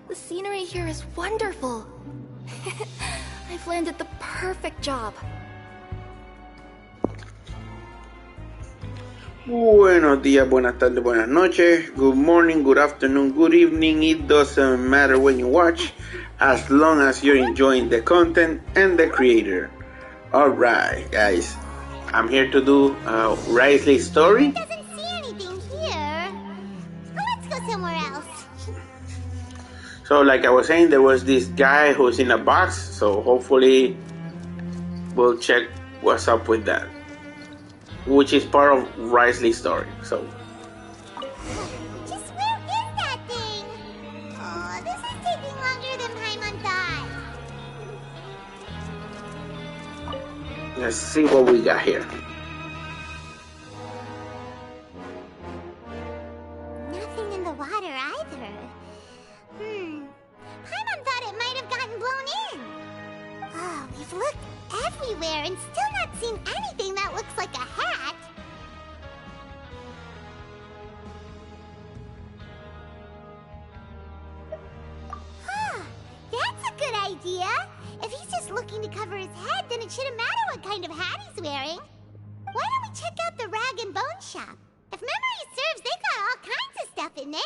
The scenery here is wonderful. I've landed the perfect job. Buenos días, buenas tardes, buenas noches. Good morning, good afternoon, good evening. It doesn't matter when you watch, as long as you're enjoying the content and the creator. Alright, guys. I'm here to do Risley's story. Doesn't see anything here. Well, let's go somewhere else. So like I was saying, there was this guy who's in a box, so hopefully we'll check what's up with that, which is part of Risley's story. So Just where is that thing? Oh, this is taking longer than Paimon thought. let's see what we got here. Nothing in the water either. Paimon thought it might have gotten blown in. Oh, we've looked everywhere and still not seen anything that looks like a hat. Huh, that's a good idea. If he's just looking to cover his head, then it shouldn't matter what kind of hat he's wearing. Why don't we check out the rag and bone shop? If memory serves, they got all kinds of stuff in there.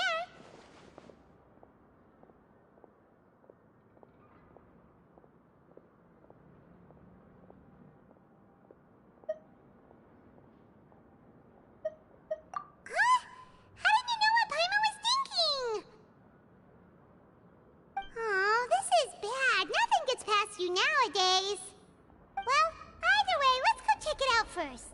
Huh? How did you know what Paimon was thinking? Oh, this is bad. Nothing gets past you nowadays. Well, either way, let's go check it out first.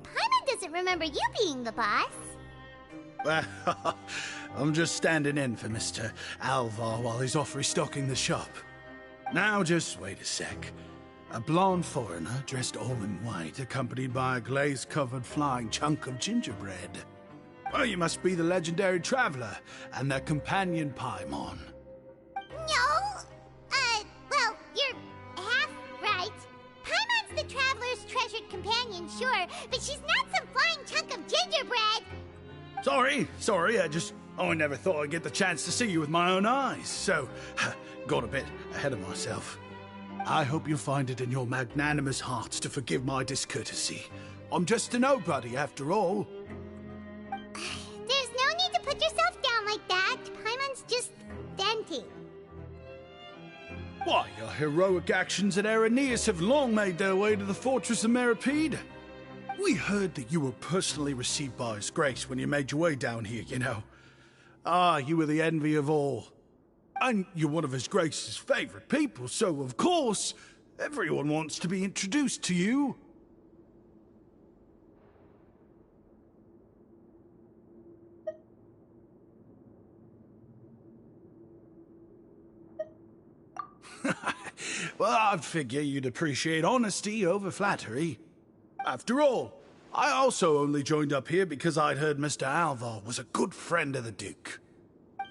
Paimon doesn't remember you being the boss. Well, I'm just standing in for Mr. Alvar while he's off restocking the shop. Now, just wait a sec. A blonde foreigner, dressed all in white, accompanied by a glaze-covered flying chunk of gingerbread. Oh, you must be the legendary traveler and their companion Paimon. No! Well, you're half right. Paimon's the traveler's treasured companion, sure, but she's not some flying chunk of gingerbread! Sorry, I never thought I'd get the chance to see you with my own eyes, so got a bit ahead of myself. I hope you find it in your magnanimous hearts to forgive my discourtesy. I'm just a nobody, after all. There's no need to put yourself down like that. Paimon's just venting. Why, your heroic actions at Araneus have long made their way to the fortress of Meripede. We heard that you were personally received by His Grace when you made your way down here, you know. Ah, you were the envy of all. And you're one of His Grace's favorite people, so of course, everyone wants to be introduced to you. Well, I'd figure you'd appreciate honesty over flattery. After all, I also only joined up here because I'd heard Mr. Alvar was a good friend of the Duke.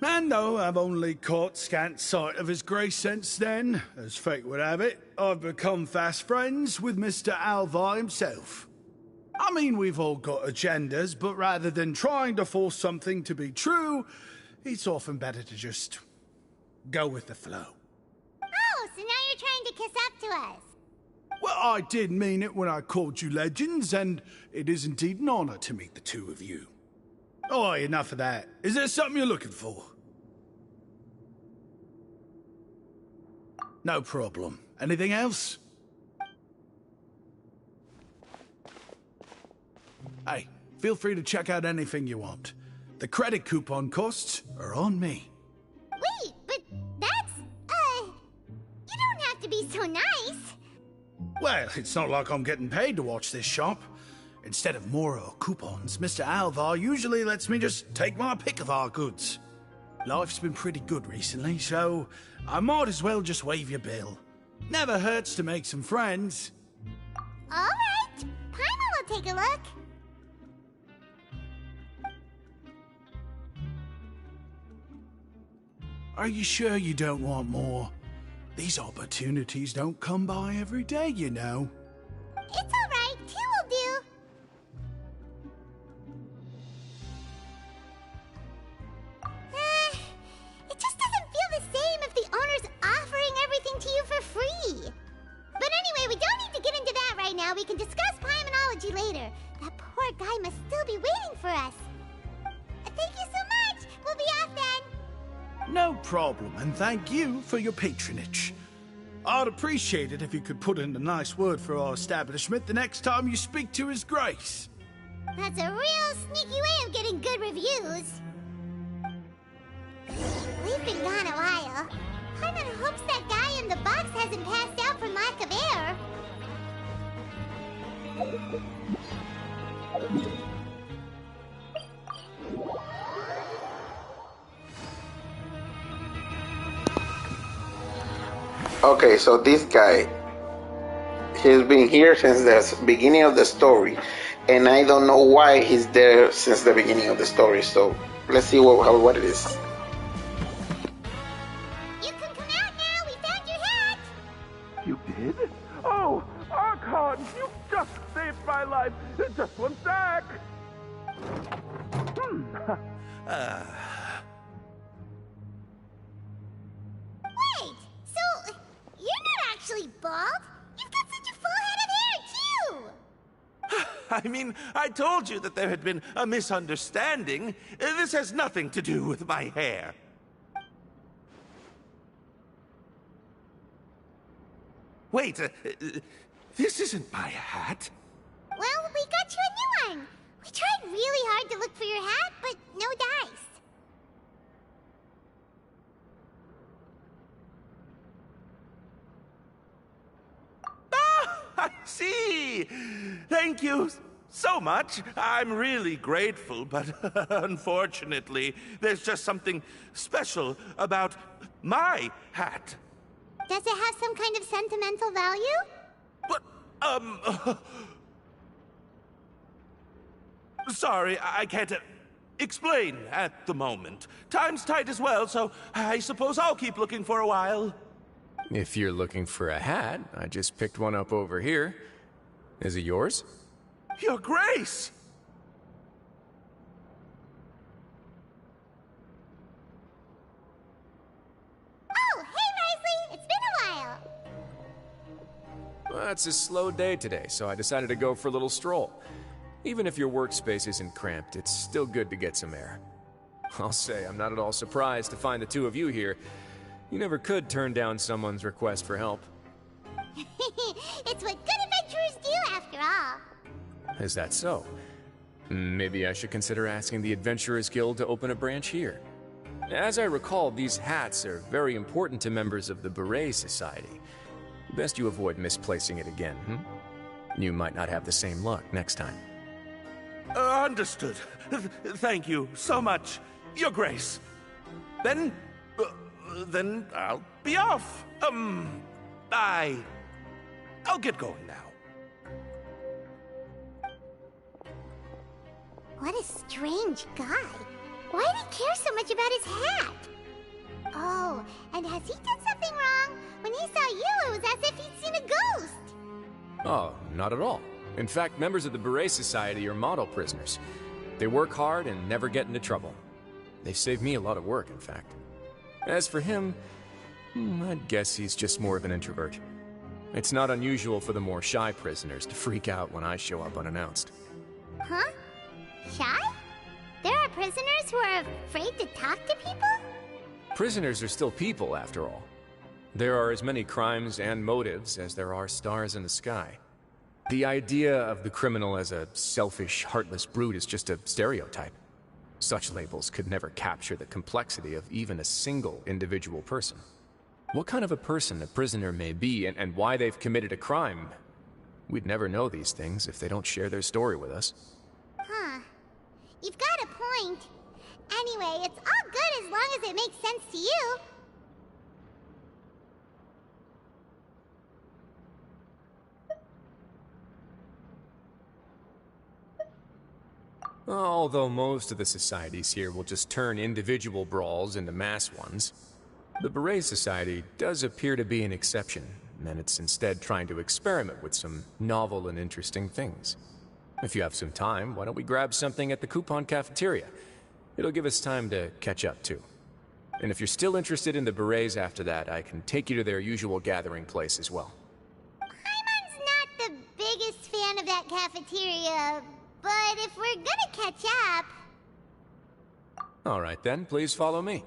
And though I've only caught scant sight of His Grace since then, as fate would have it, I've become fast friends with Mr. Alvar himself. I mean, we've all got agendas, but rather than trying to force something to be true, it's often better to just go with the flow. Oh, so now you're trying to kiss up to us. Well, I did mean it when I called you legends, and it is indeed an honor to meet the two of you. Oh, enough of that. Is there something you're looking for? No problem. Anything else? Hey, feel free to check out anything you want. The credit coupon costs are on me. Wait, but that's, you don't have to be so nice. Well, it's not like I'm getting paid to watch this shop. Instead of more coupons, Mr. Alvar usually lets me just take my pick of our goods. Life's been pretty good recently, so I might as well just waive your bill. Never hurts to make some friends. Alright, Paimon will take a look. Are you sure you don't want more? These opportunities don't come by every day, you know. It's alright, 2 will do. It just doesn't feel the same if the owner's offering everything to you for free. But anyway, we don't need to get into that right now. We can discuss Paimonology later. That poor guy must still be waiting for us. Thank you so much. We'll be off then. No problem, and thank you for your patronage. I'd appreciate it if you could put in a nice word for our establishment the next time you speak to His Grace. That's a real sneaky way of getting good reviews. We've been gone a while. Paimon hopes that guy in the box hasn't passed out from lack of air. Okay, so this guy, he's been here since the beginning of the story, and I don't know why he's there since the beginning of the story. So let's see what it is. You can come out now. We found your hat. You did? Oh, Archon, you just saved my life. Just one sec. Wait, so you're not actually bald? You've got such a full head of hair, too. I mean, I told you that there had been a misunderstanding. This has nothing to do with my hair. Wait, this isn't my hat. Well, we got you a new one. We tried really hard to look for your hat, but no dice. Ah, I see. Thank you so much. I'm really grateful, but unfortunately, there's just something special about my hat. Does it have some kind of sentimental value? But, sorry, I can't explain at the moment. Time's tight as well, so I suppose I'll keep looking for a while. If you're looking for a hat, I just picked one up over here. Is it yours? Your Grace! Oh, hey, Risley! It's been a while. Well, it's a slow day today, so I decided to go for a little stroll. Even if your workspace isn't cramped, it's still good to get some air. I'll say, I'm not at all surprised to find the two of you here. You never could turn down someone's request for help. It's what good adventurers do, after all. Is that so? Maybe I should consider asking the Adventurers Guild to open a branch here. As I recall, these hats are very important to members of the Beret Society. Best you avoid misplacing it again, You might not have the same luck next time. Understood. Thank you so much, Your Grace. Then I'll be off. I'll get going now. What a strange guy. Why did he care so much about his hat? Oh, and has he done something wrong? When he saw you, it was as if he'd seen a ghost. Oh, not at all. In fact, members of the Beret Society are model prisoners. They work hard and never get into trouble. They save me a lot of work, in fact. As for him, I'd guess he's just more of an introvert. It's not unusual for the more shy prisoners to freak out when I show up unannounced. Huh? Shy? There are prisoners who are afraid to talk to people? Prisoners are still people, after all. There are as many crimes and motives as there are stars in the sky. The idea of the criminal as a selfish, heartless brute is just a stereotype. Such labels could never capture the complexity of even a single individual person. What kind of a person a prisoner may be and why they've committed a crime, we'd never know these things if they don't share their story with us. Huh. You've got a point. Anyway, it's all good as long as it makes sense to you. Although most of the societies here will just turn individual brawls into mass ones, the Beret Society does appear to be an exception, and it's instead trying to experiment with some novel and interesting things. If you have some time, why don't we grab something at the Coupon Cafeteria? It'll give us time to catch up, too. And if you're still interested in the Berets after that, I can take you to their usual gathering place as well. Paimon's not the biggest fan of that cafeteria, but if we're gonna catch up... All right then, please follow me.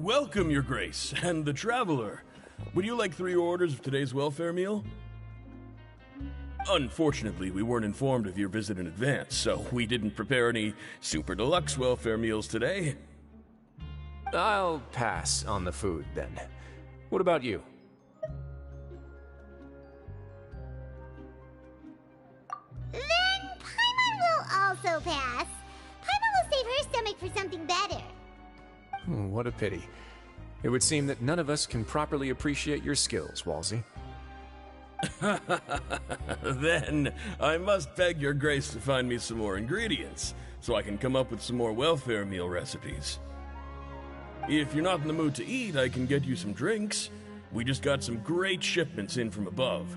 Welcome, Your Grace, and the Traveler. Would you like 3 orders of today's welfare meal? Unfortunately, we weren't informed of your visit in advance, so we didn't prepare any super deluxe welfare meals today. I'll pass on the food, then. What about you? Then Paimon will also pass. Paimon will save her stomach for something better. What a pity. It would seem that none of us can properly appreciate your skills, Walsey. Then I must beg Your Grace to find me some more ingredients, so I can come up with some more welfare meal recipes. If you're not in the mood to eat, I can get you some drinks. We just got some great shipments in from above.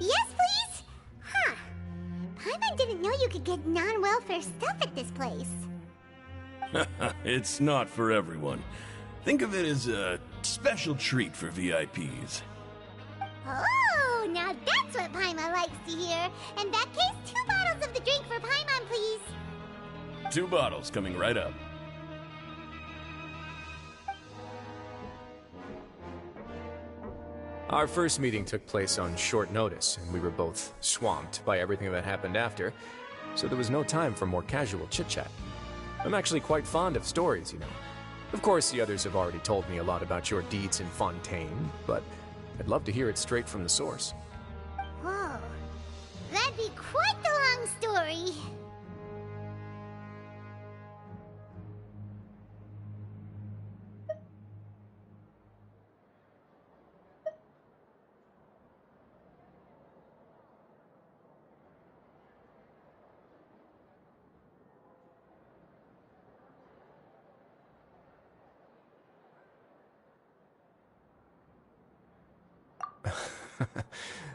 Yes, please? Huh. Paimon didn't know you could get non-welfare stuff at this place. It's not for everyone. Think of it as a special treat for VIPs. Oh, now that's what Paimon likes to hear. In that case, 2 bottles of the drink for Paimon, please. 2 bottles coming right up. Our first meeting took place on short notice, and we were both swamped by everything that happened after, so there was no time for more casual chit-chat. I'm actually quite fond of stories, you know. Of course, the others have already told me a lot about your deeds in Fontaine, but I'd love to hear it straight from the source. Whoa. That'd be quite the long story.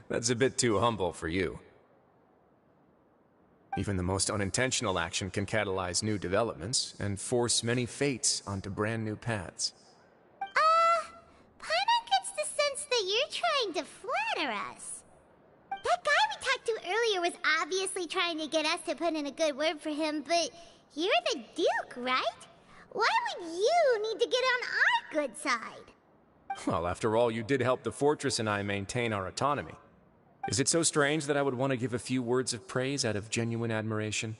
That's a bit too humble for you. Even the most unintentional action can catalyze new developments and force many fates onto brand new paths. Paimon gets the sense that you're trying to flatter us. That guy we talked to earlier was obviously trying to get us to put in a good word for him, but you're the Duke, right? Why would you need to get on our good side? Well, after all, you did help the fortress and I maintain our autonomy. Is it so strange that I would want to give a few words of praise out of genuine admiration?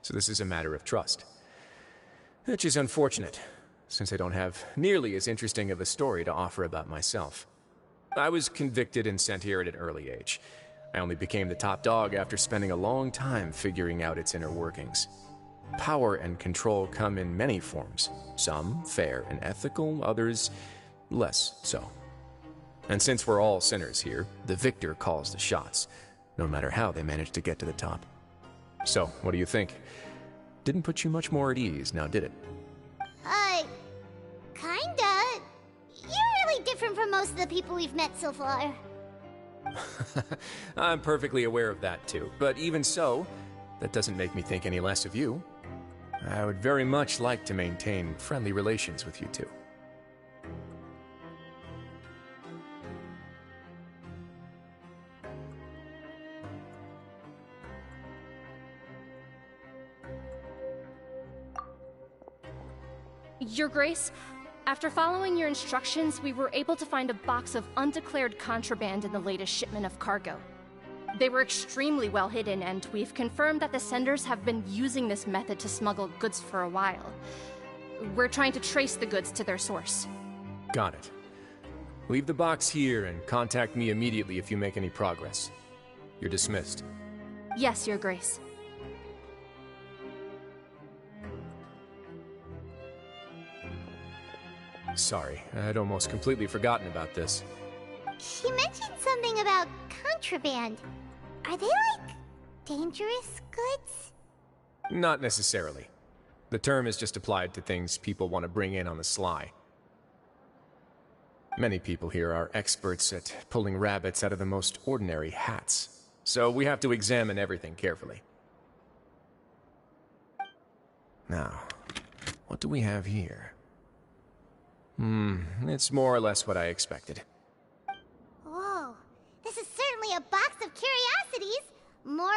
So this is a matter of trust. Which is unfortunate, since I don't have nearly as interesting of a story to offer about myself. I was convicted and sent here at an early age. I only became the top dog after spending a long time figuring out its inner workings. Power and control come in many forms, some fair and ethical, others less so. And since we're all sinners here, the victor calls the shots, no matter how they manage to get to the top. So, what do you think? Didn't put you much more at ease, now did it? Kinda. You're really different from most of the people we've met so far. I'm perfectly aware of that too, but even so, that doesn't make me think any less of you. I would very much like to maintain friendly relations with you two. Your Grace, after following your instructions, we were able to find a box of undeclared contraband in the latest shipment of cargo. They were extremely well hidden, and we've confirmed that the senders have been using this method to smuggle goods for a while. We're trying to trace the goods to their source. Got it. Leave the box here and contact me immediately if you make any progress. You're dismissed. Yes, Your Grace. Sorry, I'd almost completely forgotten about this. She mentioned something about contraband. Are they like dangerous goods? Not necessarily. The term is just applied to things people want to bring in on the sly. Many people here are experts at pulling rabbits out of the most ordinary hats, so we have to examine everything carefully. Now, what do we have here? It's more or less what I expected. Whoa, this is certainly a box of curiosities. Mora,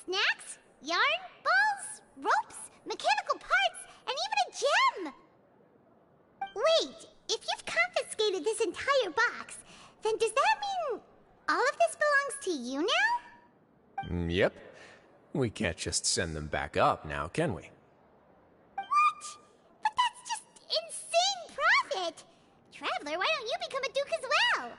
snacks, yarn, balls, ropes, mechanical parts, and even a gem! Wait, if you've confiscated this entire box, then does that mean all of this belongs to you now? Yep. We can't just send them back up now, can we? What? But that's just insane profit! Traveler, why don't you become a duke as well?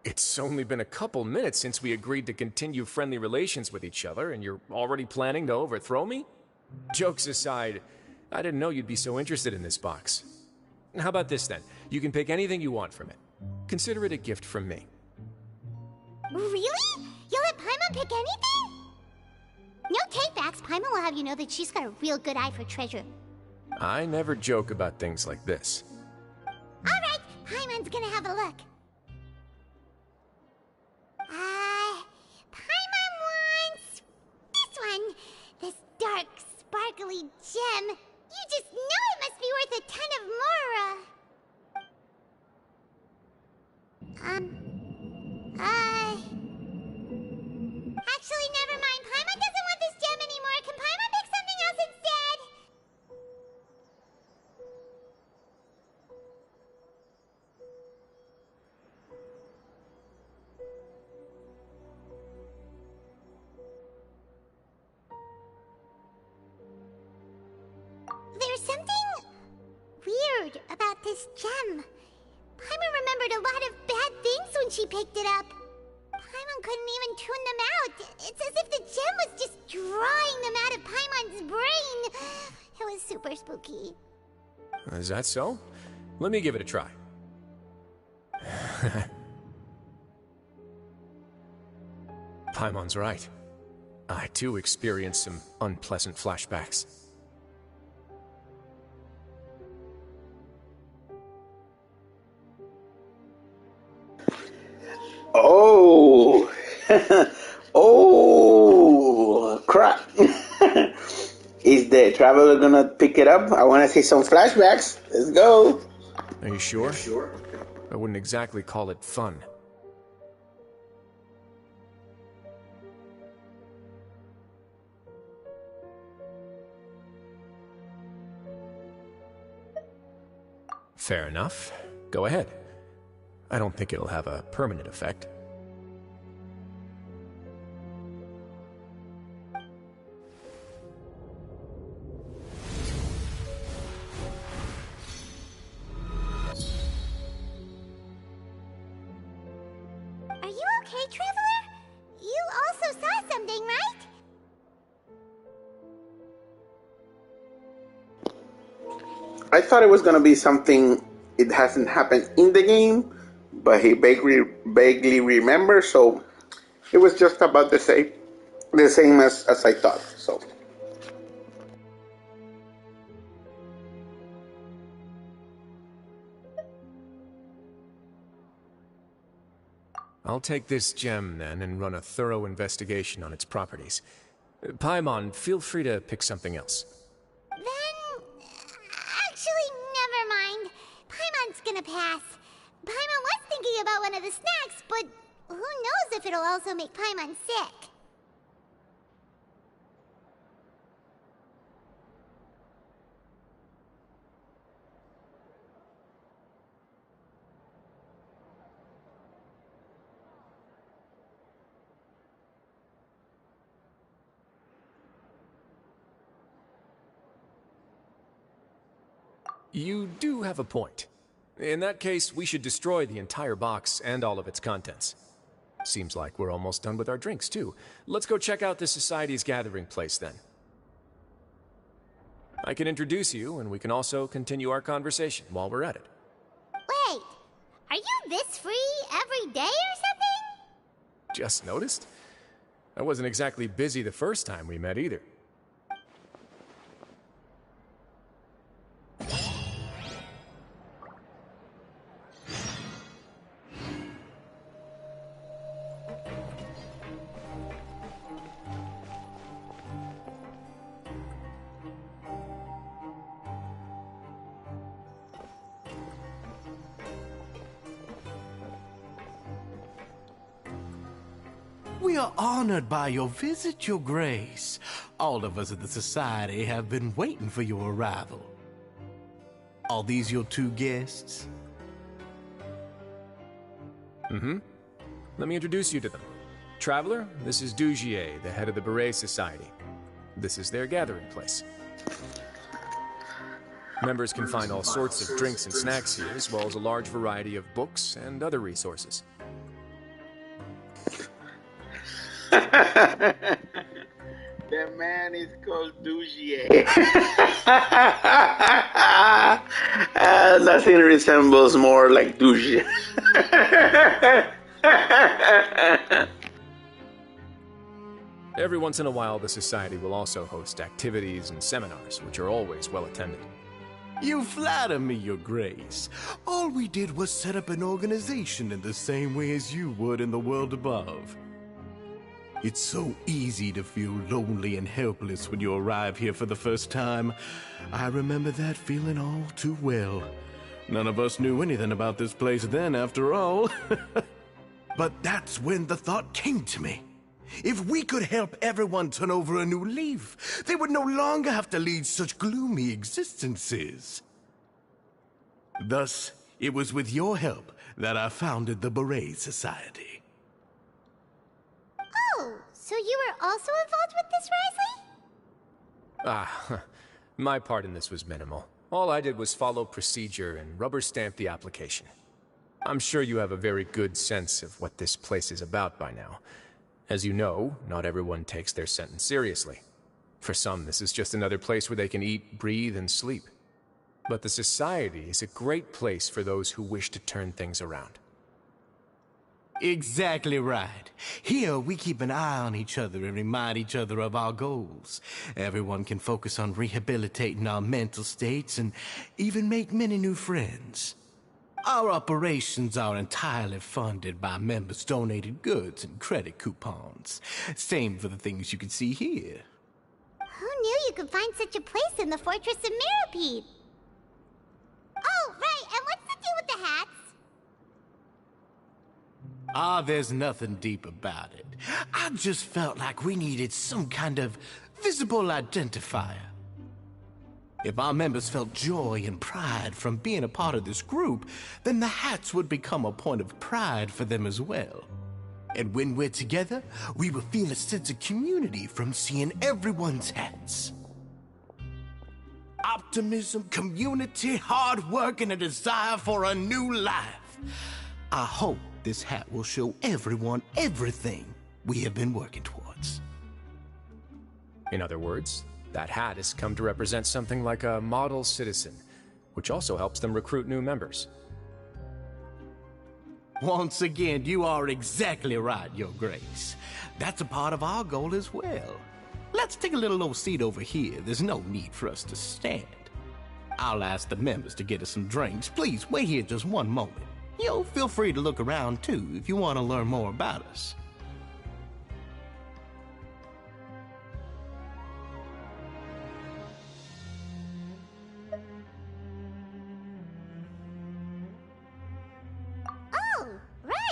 It's only been a couple minutes since we agreed to continue friendly relations with each other, and you're already planning to overthrow me? Jokes aside, I didn't know you'd be so interested in this box. How about this then? You can pick anything you want from it. Consider it a gift from me. Really? You'll let Paimon pick anything? No takebacks. Paimon will have you know that she's got a real good eye for treasure. I never joke about things like this. Alright, Paimon's gonna have a look. Paimon wants this one. This dark, sparkly gem. You just know it must be worth a ton of Mora. Actually, never mind. Paimon doesn't want this gem anymore. Can Paimon pick something else instead? There's something weird about this gem. Paimon remembered a lot of bad things when she picked it up. Paimon couldn't even tune them out. It's as if the gem was just drawing them out of Paimon's brain. It was super spooky. Is that so? Let me give it a try. Paimon's right. I too experienced some unpleasant flashbacks. Oh, oh, crap. Is the traveler gonna pick it up? I wanna see some flashbacks. Let's go. Are you sure? I wouldn't exactly call it fun. Fair enough. Go ahead. I don't think it'll have a permanent effect. Are you okay, Traveler? You also saw something, right? I thought it was gonna be something it hasn't happened in the game, but he vaguely remembers, so it was just about the same as I thought. So I'll take this gem then and run a thorough investigation on its properties. Paimon, feel free to pick something else. Then, actually, never mind. Paimon's gonna pass. Paimon was thinking about one of the snacks, but who knows if it'll also make Paimon sick. You do have a point. In that case, we should destroy the entire box and all of its contents. Seems like we're almost done with our drinks, too. Let's go check out the Society's gathering place, then. I can introduce you, and we can also continue our conversation while we're at it. Wait, are you this free every day or something? Just noticed? I wasn't exactly busy the first time we met, either. We are honored by your visit, Your Grace. All of us at the Society have been waiting for your arrival. Are these your two guests? Mm-hmm. Let me introduce you to them. Traveler, this is Dugier, the head of the Beret Society. This is their gathering place. Members can find all sorts of drinks and snacks here, as well as a large variety of books and other resources. The man is called Dugier. Nothing resembles more like Dugier. Every once in a while, the Society will also host activities and seminars, which are always well attended. You flatter me, Your Grace. All we did was set up an organization in the same way as you would in the world above. It's so easy to feel lonely and helpless when you arrive here for the first time. I remember that feeling all too well. None of us knew anything about this place then, after all. But that's when the thought came to me. If we could help everyone turn over a new leaf, they would no longer have to lead such gloomy existences. Thus, it was with your help that I founded the Beret Society. Oh, so you were also involved with this, Risley? My part in this was minimal. All I did was follow procedure and rubber stamp the application. I'm sure you have a very good sense of what this place is about by now. As you know, not everyone takes their sentence seriously. For some, this is just another place where they can eat, breathe, and sleep. But the Society is a great place for those who wish to turn things around. Exactly right. Here, we keep an eye on each other and remind each other of our goals. Everyone can focus on rehabilitating our mental states and even make many new friends. Our operations are entirely funded by members' donated goods and credit coupons. Same for the things you can see here. Who knew you could find such a place in the Fortress of Mirapede? Oh, right, and what's the deal with the hats? There's nothing deep about it. I just felt like we needed some kind of visible identifier. If our members felt joy and pride from being a part of this group, then the hats would become a point of pride for them as well. And when we're together, we will feel a sense of community from seeing everyone's hats. Optimism, community, hard work, and a desire for a new life. I hope this hat will show everyone everything we have been working towards. In other words, that hat has come to represent something like a model citizen, which also helps them recruit new members. Once again, you are exactly right, Your Grace. That's a part of our goal as well. Let's take a little old seat over here. There's no need for us to stand. I'll ask the members to get us some drinks. Please wait here just one moment. Feel free to look around too if you want to learn more about us.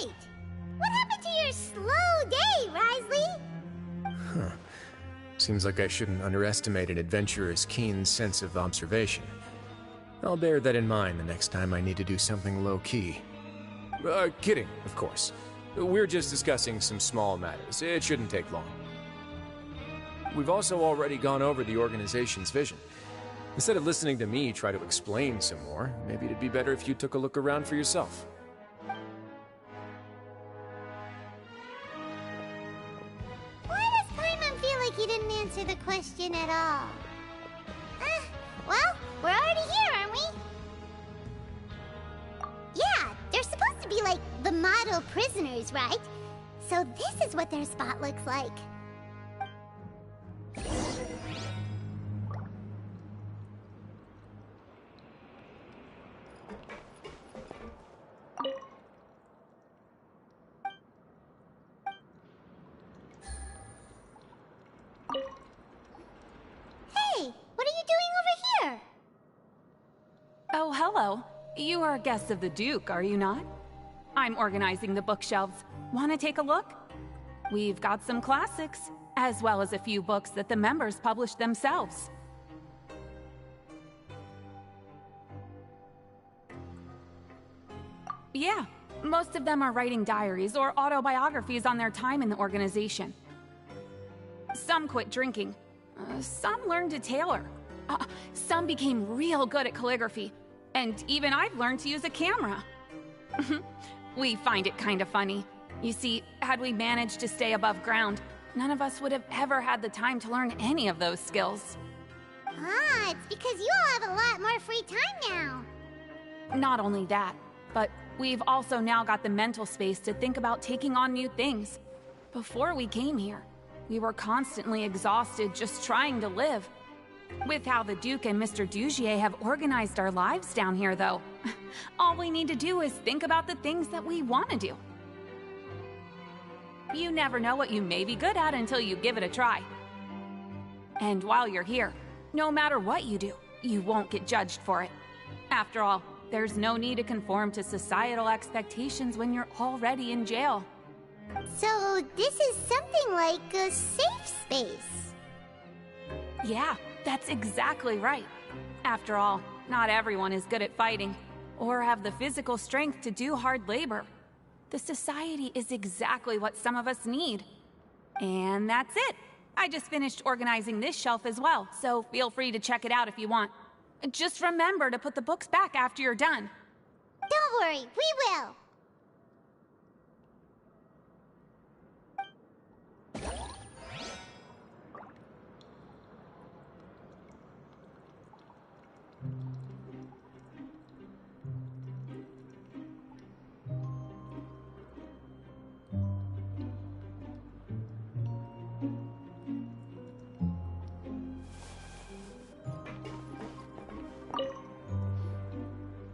right! What happened to your slow day, Risley? Seems like I shouldn't underestimate an adventurer's keen sense of observation. I'll bear that in mind the next time I need to do something low-key. Kidding, of course. We're just discussing some small matters. It shouldn't take long. We've also already gone over the organization's vision. Instead of listening to me try to explain some more, maybe it'd be better if you took a look around for yourself. Why does Paimon feel like he didn't answer the question at all? Well, we're already here, aren't we? Yeah, they're supposed to be like the model prisoners, right? So this is what their spot looks like. Hey, what are you doing over here? Oh, hello. You are guests of the Duke, are you not? I'm organizing the bookshelves. Want to take a look? We've got some classics, as well as a few books that the members published themselves. Yeah, most of them are writing diaries or autobiographies on their time in the organization. Some quit drinking. Some learned to tailor. Some became real good at calligraphy. And even I've learned to use a camera. We find it kind of funny. You see, had we managed to stay above ground, none of us would have ever had the time to learn any of those skills. Ah, it's because you all have a lot more free time now. Not only that, but we've also now got the mental space to think about taking on new things. Before we came here, we were constantly exhausted just trying to live. With how the Duke and Mr. Dugier have organized our lives down here, though, all we need to do is think about the things that we want to do. You never know what you may be good at until you give it a try. And while you're here, no matter what you do, you won't get judged for it. After all, there's no need to conform to societal expectations when you're already in jail. So this is something like a safe space. Yeah, that's exactly right. After all, not everyone is good at fighting, or have the physical strength to do hard labor. The society is exactly what some of us need. And that's it. I just finished organizing this shelf as well, so feel free to check it out if you want. Just remember to put the books back after you're done. Don't worry, we will.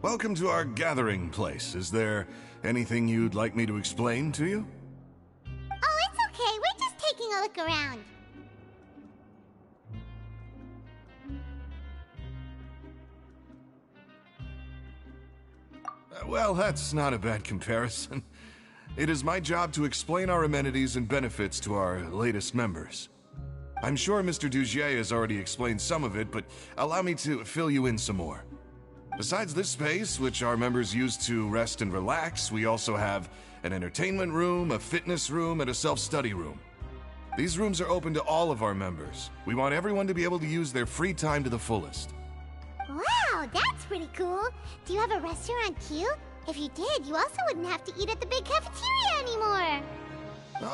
Welcome to our gathering place. Is there anything you'd like me to explain to you? Oh, it's okay. We're just taking a look around. Well, that's not a bad comparison. It is my job to explain our amenities and benefits to our latest members. I'm sure Mr. Dugier has already explained some of it, but allow me to fill you in some more. Besides this space, which our members use to rest and relax, we also have an entertainment room, a fitness room, and a self-study room. These rooms are open to all of our members. We want everyone to be able to use their free time to the fullest. Wow, that's pretty cool. Do you have a restaurant too? If you did, you also wouldn't have to eat at the big cafeteria anymore.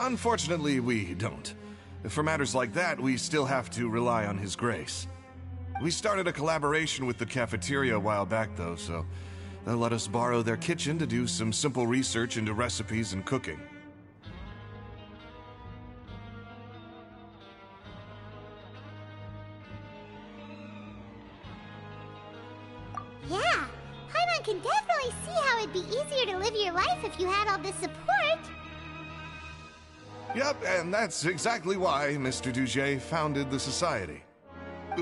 Unfortunately, we don't. For matters like that, we still have to rely on His grace. We started a collaboration with the cafeteria a while back, though, so they'll let us borrow their kitchen to do some simple research into recipes and cooking. Yeah, Paimon can definitely see how it'd be easier to live your life if you had all this support. Yep, and that's exactly why Mr. Dugier founded the society.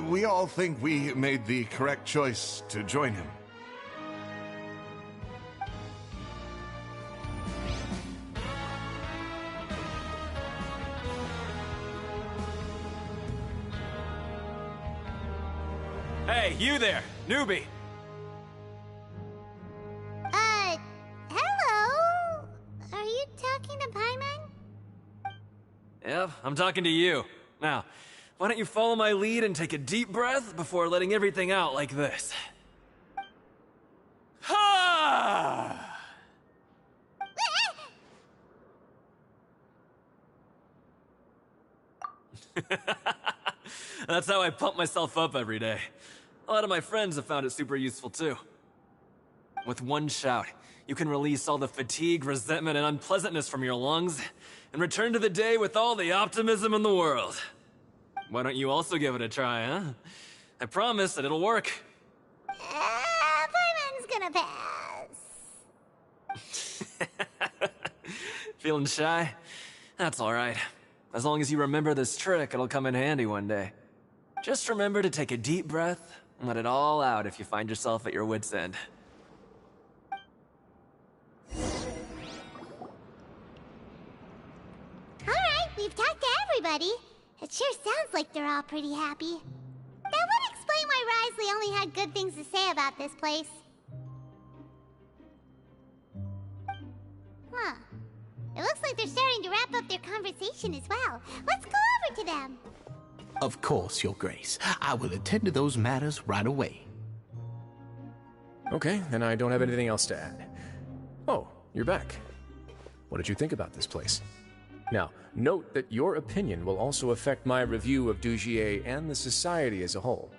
We all think we made the correct choice to join him. Hey, you there, newbie. Hello? Are you talking to Paimon? Yep, I'm talking to you. Now, why don't you follow my lead and take a deep breath before letting everything out like this? Ha! That's how I pump myself up every day. A lot of my friends have found it super useful too. With one shout, you can release all the fatigue, resentment, and unpleasantness from your lungs and return to the day with all the optimism in the world. Why don't you also give it a try, huh? I promise that it'll work. Paimon's gonna pass. Feeling shy? That's alright. As long as you remember this trick, it'll come in handy one day. Just remember to take a deep breath and let it all out if you find yourself at your wit's end. Alright, we've talked to everybody. It sure sounds like they're all pretty happy. That would explain why Risley only had good things to say about this place. Huh. It looks like they're starting to wrap up their conversation as well. Let's go over to them. Of course, Your Grace. I will attend to those matters right away. Okay, then I don't have anything else to add. Oh, you're back. What did you think about this place? Now, note that your opinion will also affect my review of Dugier and the Society as a whole.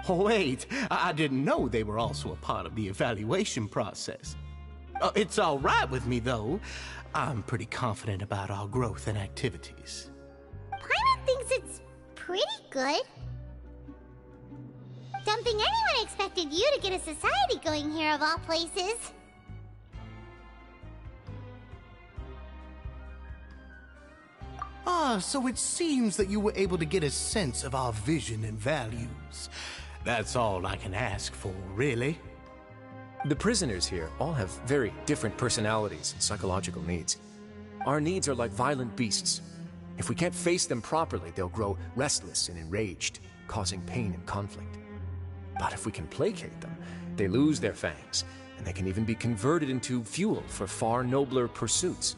Oh, wait, I didn't know they were also a part of the evaluation process. It's all right with me, though. I'm pretty confident about our growth and activities. Paimon thinks it's pretty good. Don't think anyone expected you to get a society going here of all places. Ah, so it seems that you were able to get a sense of our vision and values. That's all I can ask for, really. The prisoners here all have very different personalities and psychological needs. Our needs are like violent beasts. If we can't face them properly, they'll grow restless and enraged, causing pain and conflict. But if we can placate them, they lose their fangs, and they can even be converted into fuel for far nobler pursuits.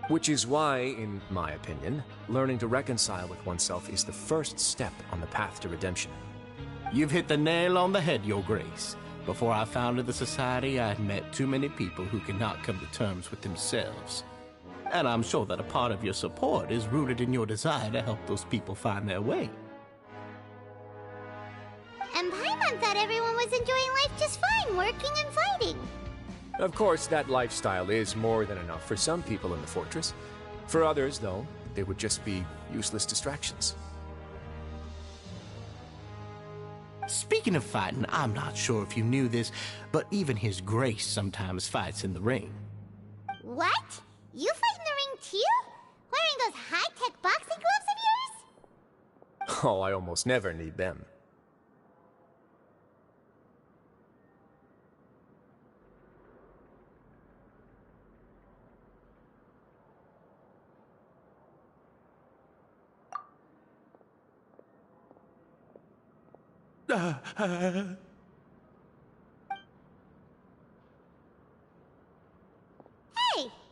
Which is why, in my opinion, learning to reconcile with oneself is the first step on the path to redemption. You've hit the nail on the head, Your Grace. Before I founded the Society, I had met too many people who could not come to terms with themselves. And I'm sure that a part of your support is rooted in your desire to help those people find their way. And Paimon thought everyone was enjoying life just fine, working and fighting. Of course, that lifestyle is more than enough for some people in the fortress. For others, though, they would just be useless distractions. Speaking of fighting, I'm not sure if you knew this, but even His Grace sometimes fights in the ring. What? You fight in the ring too? Wearing those high-tech boxing gloves of yours? Oh, I almost never need them. Hey,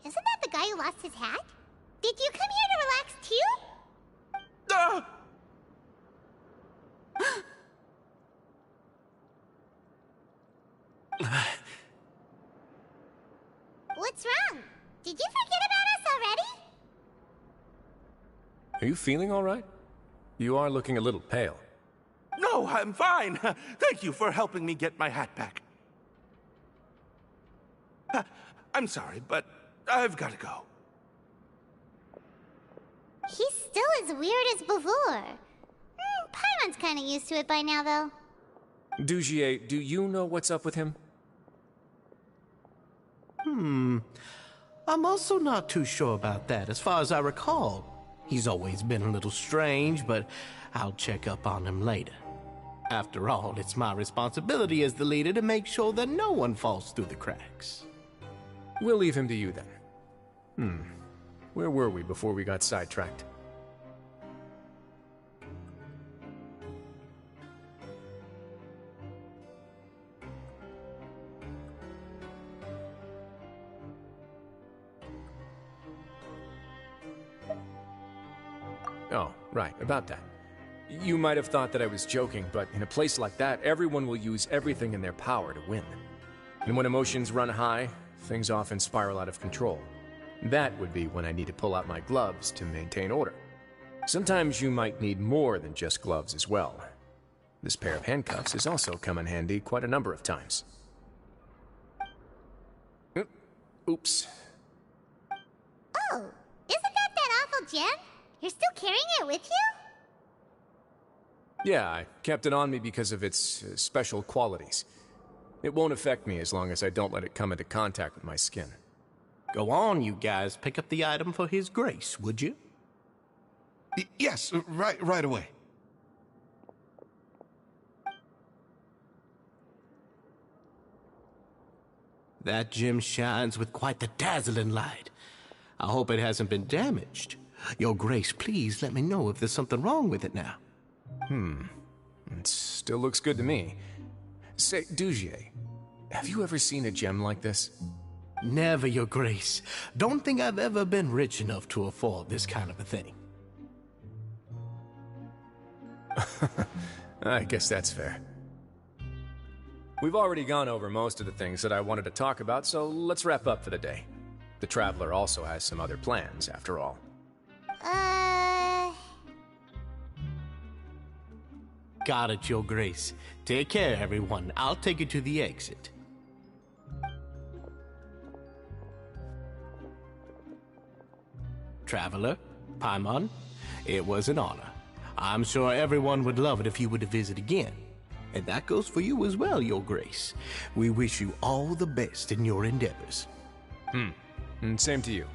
isn't that the guy who lost his hat? Did you come here to relax too? What's wrong? Did you forget about us already? Are you feeling all right? You are looking a little pale. No, I'm fine. Thank you for helping me get my hat back. I'm sorry, but I've got to go. He's still as weird as before. Paimon's kind of used to it by now, though. Dugier, do you know what's up with him? I'm also not too sure about that. As far as I recall, he's always been a little strange, but I'll check up on him later. After all, it's my responsibility as the leader to make sure that no one falls through the cracks. We'll leave him to you then. Where were we before we got sidetracked? Oh, right, about that. You might have thought that I was joking, but in a place like that, everyone will use everything in their power to win. And when emotions run high, things often spiral out of control. That would be when I need to pull out my gloves to maintain order. Sometimes you might need more than just gloves as well. This pair of handcuffs has also come in handy quite a number of times. Oops. Oh, isn't that awful gem? You're still carrying it with you? Yeah, I kept it on me because of its special qualities. It won't affect me as long as I don't let it come into contact with my skin. Go on, you guys. Pick up the item for His Grace, would you? Yes, right away. That gem shines with quite the dazzling light. I hope it hasn't been damaged. Your Grace, please let me know if there's something wrong with it now. It still looks good to me. Say, Dugier, have you ever seen a gem like this? Never, Your Grace. Don't think I've ever been rich enough to afford this kind of a thing. I guess that's fair. We've already gone over most of the things that I wanted to talk about, so let's wrap up for the day. The Traveler also has some other plans, after all. Got it, Your Grace. Take care, everyone. I'll take you to the exit. Traveler, Paimon, it was an honor. I'm sure everyone would love it if you were to visit again. And that goes for you as well, Your Grace. We wish you all the best in your endeavors. And same to you.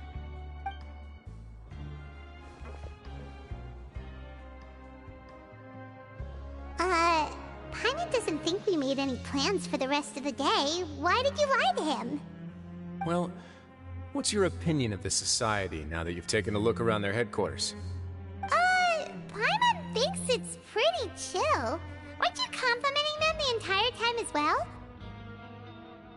Paimon doesn't think we made any plans for the rest of the day. Why did you lie to him? Well, what's your opinion of the society now that you've taken a look around their headquarters? Paimon thinks it's pretty chill. Weren't you complimenting them the entire time as well?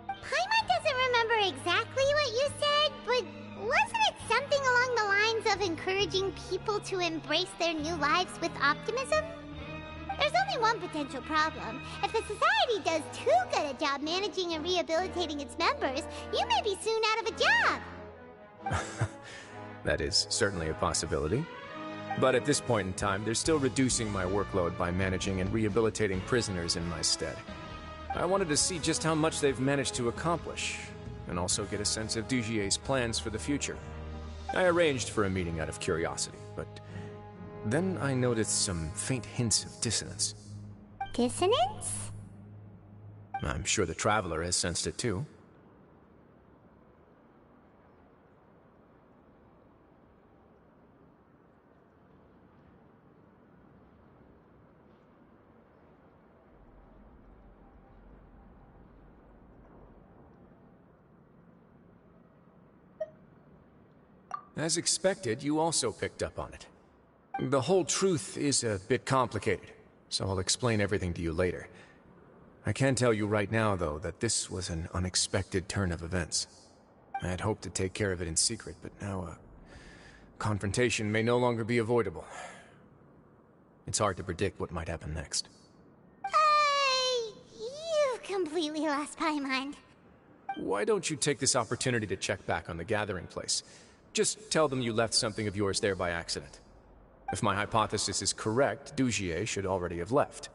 Paimon doesn't remember exactly what you said, but wasn't it something along the lines of encouraging people to embrace their new lives with optimism? There's only one potential problem. If the society does too good a job managing and rehabilitating its members, you may be soon out of a job. That is certainly a possibility. But at this point in time, they're still reducing my workload by managing and rehabilitating prisoners in my stead. I wanted to see just how much they've managed to accomplish, and also get a sense of Dugier's plans for the future. I arranged for a meeting out of curiosity, but then I noticed some faint hints of dissonance. Dissonance? I'm sure the Traveler has sensed it too. As expected, you also picked up on it. The whole truth is a bit complicated, so I'll explain everything to you later. I can tell you right now, though, that this was an unexpected turn of events. I had hoped to take care of it in secret, but now a confrontation may no longer be avoidable. It's hard to predict what might happen next. You've completely lost Paimon. Why don't you take this opportunity to check back on the gathering place? Just tell them you left something of yours there by accident. If my hypothesis is correct, Dugier should already have left.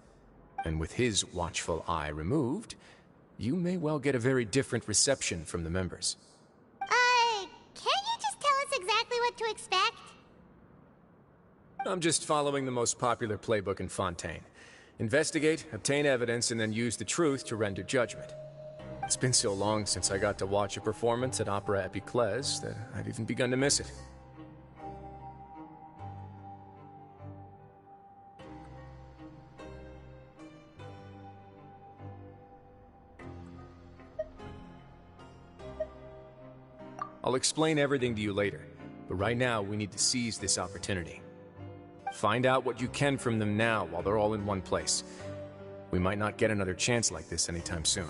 And with his watchful eye removed, you may well get a very different reception from the members. Can't you just tell us exactly what to expect? I'm just following the most popular playbook in Fontaine. Investigate, obtain evidence, and then use the truth to render judgment. It's been so long since I got to watch a performance at Opera Epiclese that I've even begun to miss it. I'll explain everything to you later, but right now we need to seize this opportunity. Find out what you can from them now while they're all in one place. We might not get another chance like this anytime soon.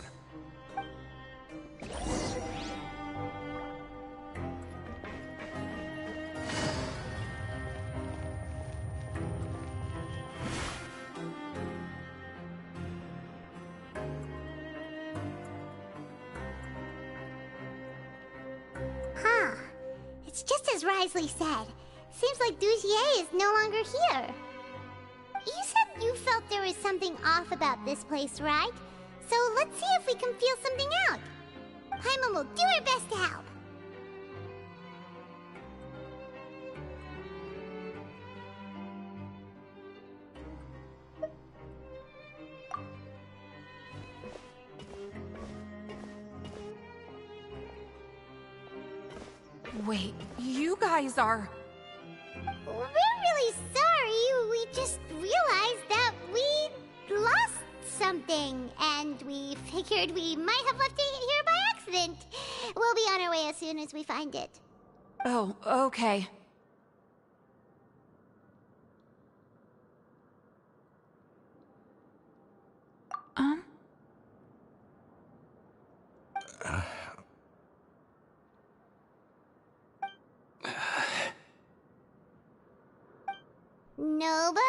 It's just as Risley said. Seems like Dugier is no longer here. You said you felt there was something off about this place, right? So let's see if we can feel something out. Paimon will do her best to help. Wait, you guys are... We're really sorry. We just realized that we lost something, and we figured we might have left it here by accident. We'll be on our way as soon as we find it. Oh, okay. Nobody?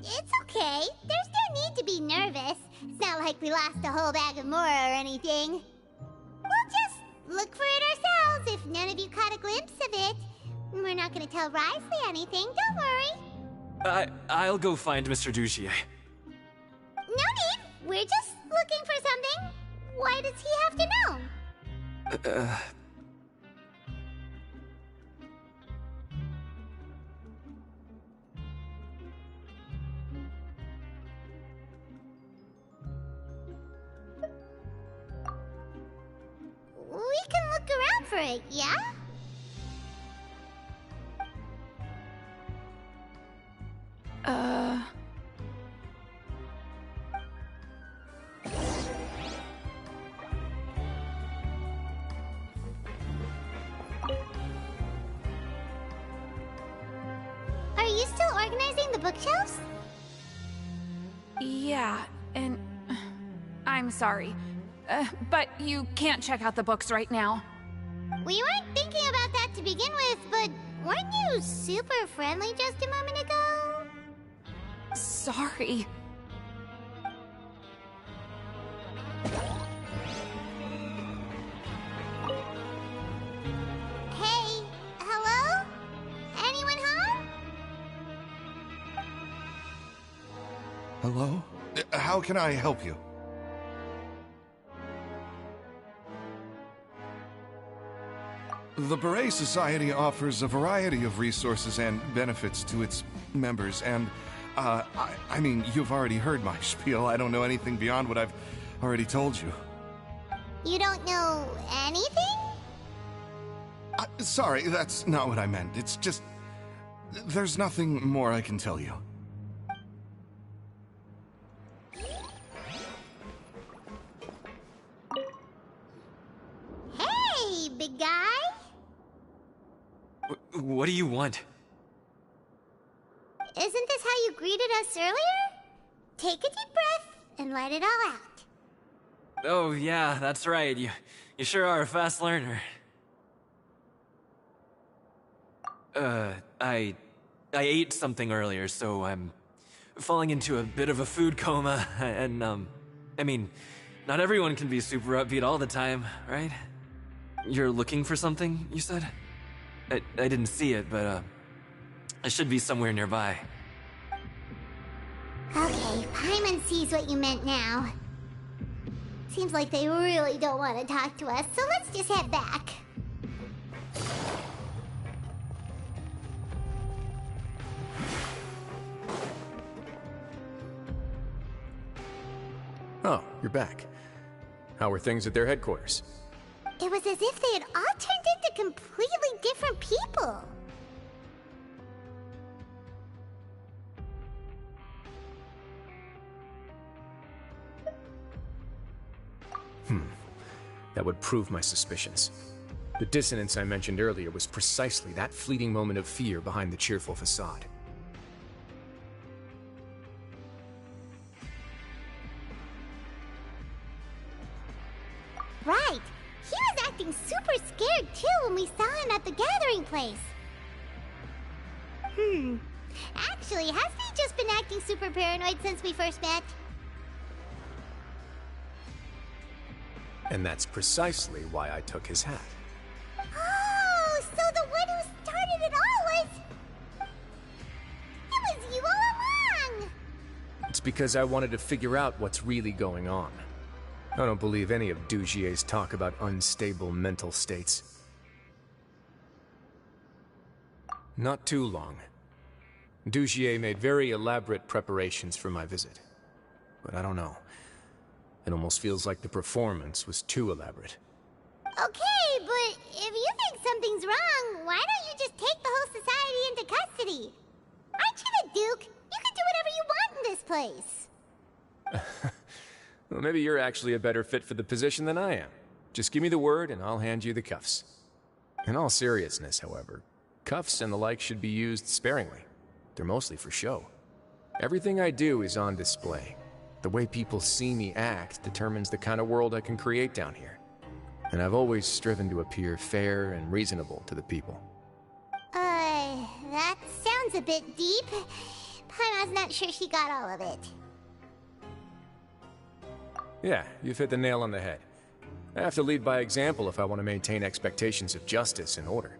It's okay. There's no need to be nervous. It's not like we lost a whole bag of Mora or anything. We'll just look for it ourselves if none of you caught a glimpse of it. We're not gonna tell Risley anything, don't worry. I'll go find Mr. Dugier. No need. We're just looking for something. Why does he have to know? We can look around for it, yeah? Are you still organizing the bookshelves? Yeah, and... I'm sorry. But you can't check out the books right now. We weren't thinking about that to begin with, but weren't you super friendly just a moment ago? Sorry. Hey, hello? Anyone home? Hello? How can I help you? The Beret Society offers a variety of resources and benefits to its members, and, I mean, you've already heard my spiel. I don't know anything beyond what I've already told you. You don't know anything? Sorry, that's not what I meant. It's just... there's nothing more I can tell you. Hey, big guy! What do you want? Isn't this how you greeted us earlier? Take a deep breath and let it all out. Oh, yeah, that's right. You sure are a fast learner. I ate something earlier, so I'm falling into a bit of a food coma, and, I mean, not everyone can be super upbeat all the time, right? You're looking for something, you said? I didn't see it, but, it should be somewhere nearby. Okay, Paimon sees what you meant now. Seems like they really don't want to talk to us, so let's just head back. Oh, you're back. How were things at their headquarters? It was as if they had all turned into completely different people. That would prove my suspicions. The dissonance I mentioned earlier was precisely that fleeting moment of fear behind the cheerful facade. Right. He was acting acting super scared too when we saw him at the gathering place. Actually, hasn't he just been acting super paranoid since we first met? And that's precisely why I took his hat. Oh, so the one who started it all was... It was you all along! It's because I wanted to figure out what's really going on. I don't believe any of Dugier's talk about unstable mental states. Not too long. Dugier made very elaborate preparations for my visit. But I don't know. It almost feels like the performance was too elaborate. Okay, but if you think something's wrong, why don't you just take the whole society into custody? Aren't you the Duke? You can do whatever you want in this place. Well, maybe you're actually a better fit for the position than I am. Just give me the word and I'll hand you the cuffs. In all seriousness, however, cuffs and the like should be used sparingly. They're mostly for show. Everything I do is on display. The way people see me act determines the kind of world I can create down here. And I've always striven to appear fair and reasonable to the people. That sounds a bit deep. Paimon's not sure she got all of it. Yeah, you've hit the nail on the head. I have to lead by example if I want to maintain expectations of justice and order.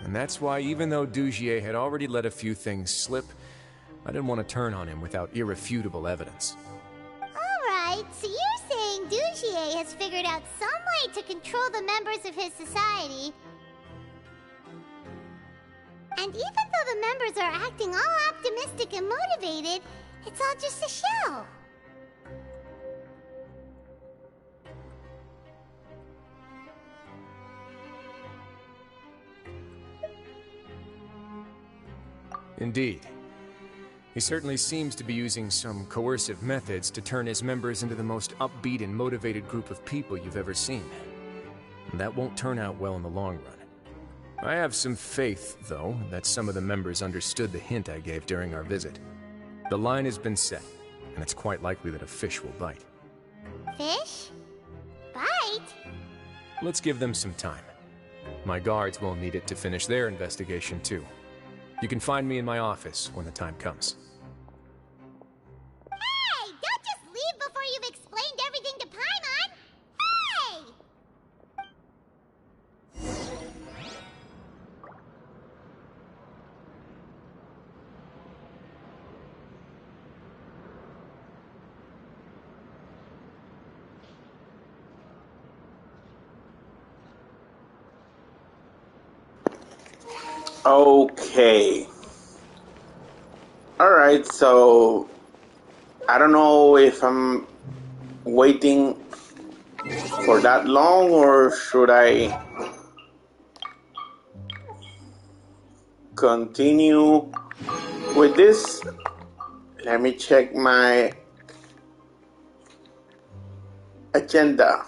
And that's why, even though Dugier had already let a few things slip, I didn't want to turn on him without irrefutable evidence. Alright, so you're saying Dugier has figured out some way to control the members of his society. And even though the members are acting all optimistic and motivated, it's all just a show. Indeed. He certainly seems to be using some coercive methods to turn his members into the most upbeat and motivated group of people you've ever seen. And that won't turn out well in the long run. I have some faith, though, that some of the members understood the hint I gave during our visit. The line has been set, and it's quite likely that a fish will bite. Fish? Bite? Let's give them some time. My guards will need it to finish their investigation, too. You can find me in my office when the time comes. Hey! Don't just leave before you've explained everything to Paimon! Hey! Okay. Alright, so I don't know if I'm waiting for that long or should I continue with this. Let me check my agenda.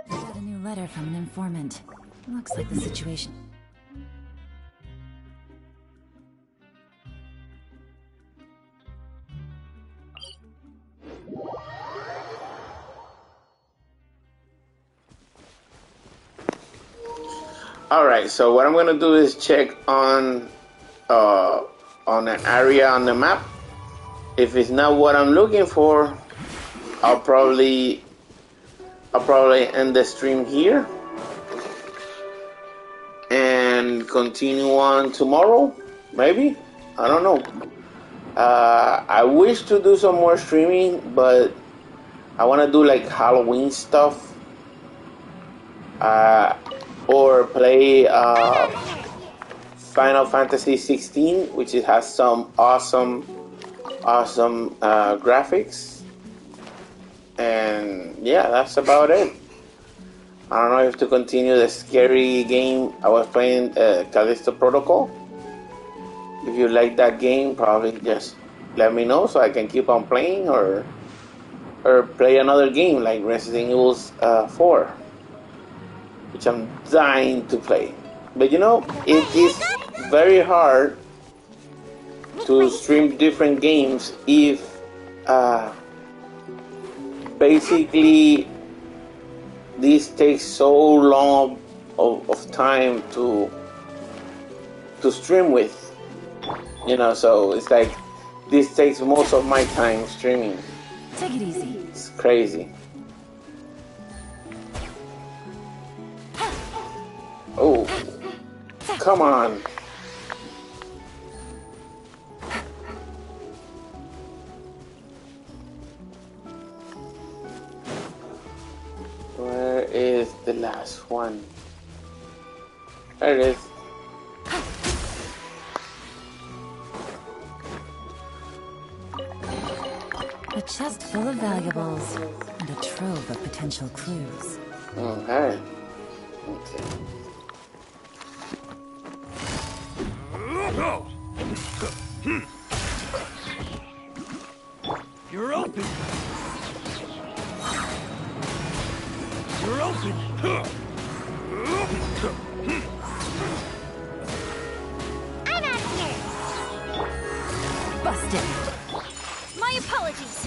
Got a new letter from an informant. Looks like the situation. Alright, so what I'm gonna do is check on an area on the map. If it's not what I'm looking for, I'll probably end the stream here and continue on tomorrow, maybe. I don't know. I wish to do some more streaming, but I want to do like Halloween stuff, or play Final Fantasy 16, which it has some awesome graphics. And yeah, that's about it. I don't know if to continue the scary game I was playing, Callisto Protocol. If you like that game, probably just let me know so I can keep on playing, or play another game like Resident Evil 4, which I'm dying to play. But you know, it is very hard to stream different games if basically this takes so long of time to stream with, you know, so it's like this takes most of my time streaming. Take it easy. It's crazy. Oh, come on. Where is the last one? There it is. A chest full of valuables and a trove of potential clues. Okay. You're open. You're open. I'm out of here. Busted. My apologies.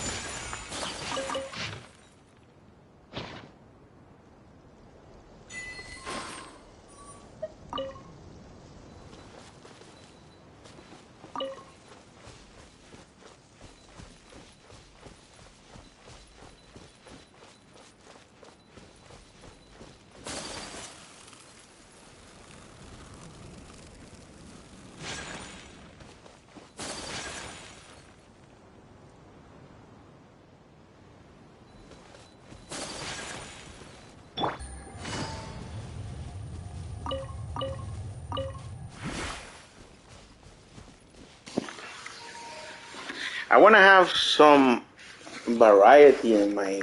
I want to have some variety in my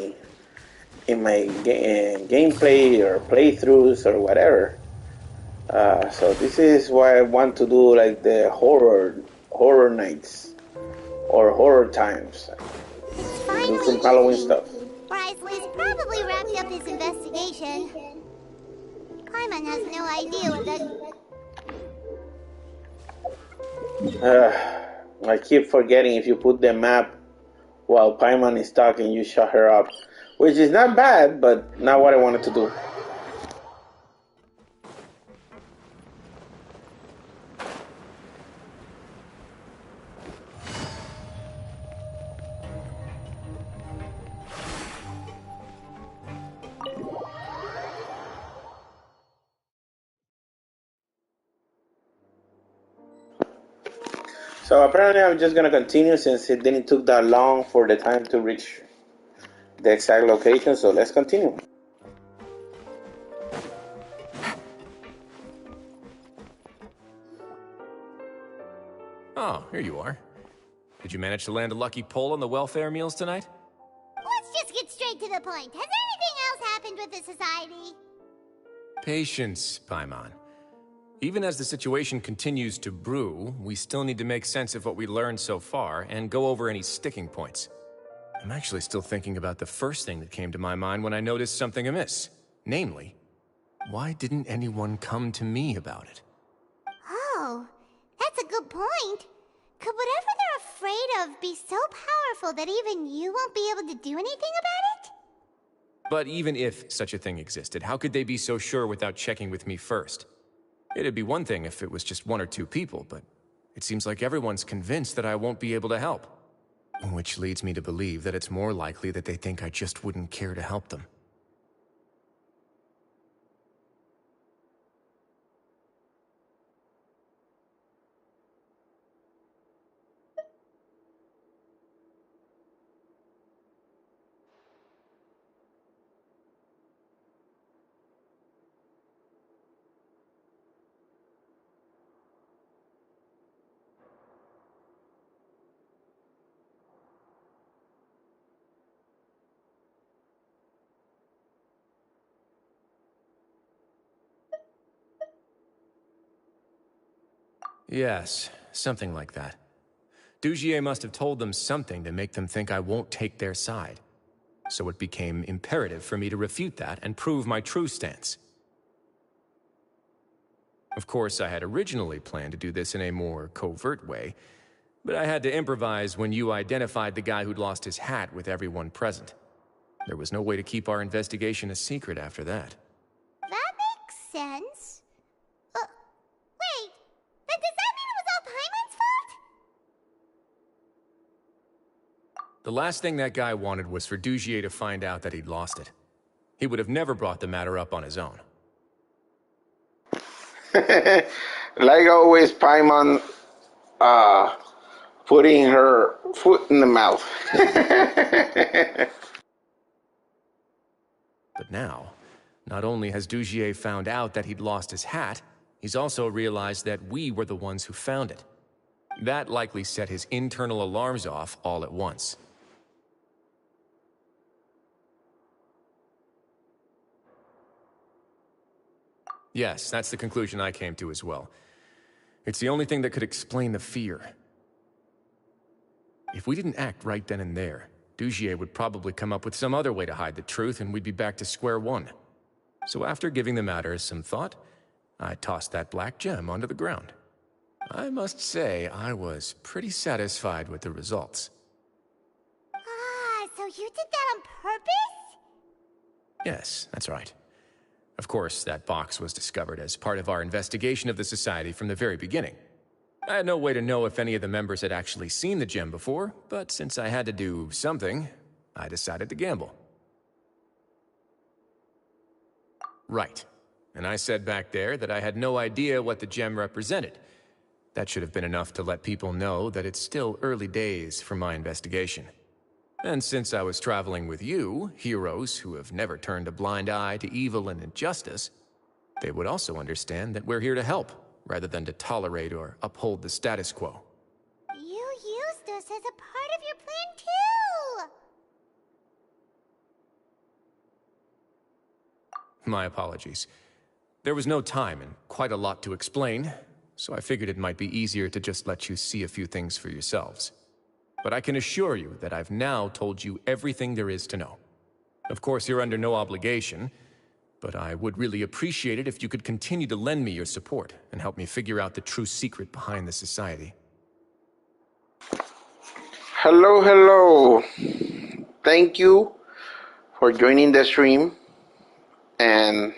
gameplay or playthroughs or whatever. So this is why I want to do like the horror nights or horror times. Do some Halloween stuff. Brysley's probably wrapped up his investigation. Paimon has no idea what that... I keep forgetting if you put the map while Paimon is talking, you shut her up. Which is not bad, but not what I wanted to do. So apparently I'm just gonna continue since it didn't took that long for the time to reach the exact location, so let's continue. Oh, here you are. Did you manage to land a lucky pull on the welfare meals tonight? Let's just get straight to the point. Has anything else happened with the society? Patience, Paimon. Even as the situation continues to brew, we still need to make sense of what we learned so far and go over any sticking points. I'm actually still thinking about the first thing that came to my mind when I noticed something amiss. Namely, why didn't anyone come to me about it? Oh, that's a good point. Could whatever they're afraid of be so powerful that even you won't be able to do anything about it? But even if such a thing existed, how could they be so sure without checking with me first? It'd be one thing if it was just one or two people, but it seems like everyone's convinced that I won't be able to help. Which leads me to believe that it's more likely that they think I just wouldn't care to help them. Yes, something like that. Dugier must have told them something to make them think I won't take their side. So it became imperative for me to refute that and prove my true stance. Of course, I had originally planned to do this in a more covert way, But I had to improvise when you identified the guy who'd lost his hat with everyone present. There was no way to keep our investigation a secret after that. That makes sense. Wait, then does that mean it was all Paimon's fault? The last thing that guy wanted was for Dugier to find out that he'd lost it. He would have never brought the matter up on his own. Like always, Paimon putting her foot in the mouth. But now, not only has Dugier found out that he'd lost his hat, he's also realized that we were the ones who found it. That likely set his internal alarms off all at once. Yes, that's the conclusion I came to as well. It's the only thing that could explain the fear. If we didn't act right then and there, Dugier would probably come up with some other way to hide the truth and we'd be back to square one. So after giving the matter some thought, I tossed that black gem onto the ground. I must say, I was pretty satisfied with the results. Ah, so you did that on purpose? Yes, that's right. Of course, that box was discovered as part of our investigation of the Society from the very beginning. I had no way to know if any of the members had actually seen the gem before, but since I had to do something, I decided to gamble. Right. And I said back there that I had no idea what the gem represented. That should have been enough to let people know that it's still early days for my investigation. And since I was traveling with you, heroes who have never turned a blind eye to evil and injustice, they would also understand that we're here to help, rather than to tolerate or uphold the status quo. You used us as a part of your plan too! My apologies. There was no time and quite a lot to explain, so I figured it might be easier to just let you see a few things for yourselves. But I can assure you that I've now told you everything there is to know. Of course, you're under no obligation, but I would really appreciate it if you could continue to lend me your support and help me figure out the true secret behind the Society. Hello, hello. Thank you for joining the stream. And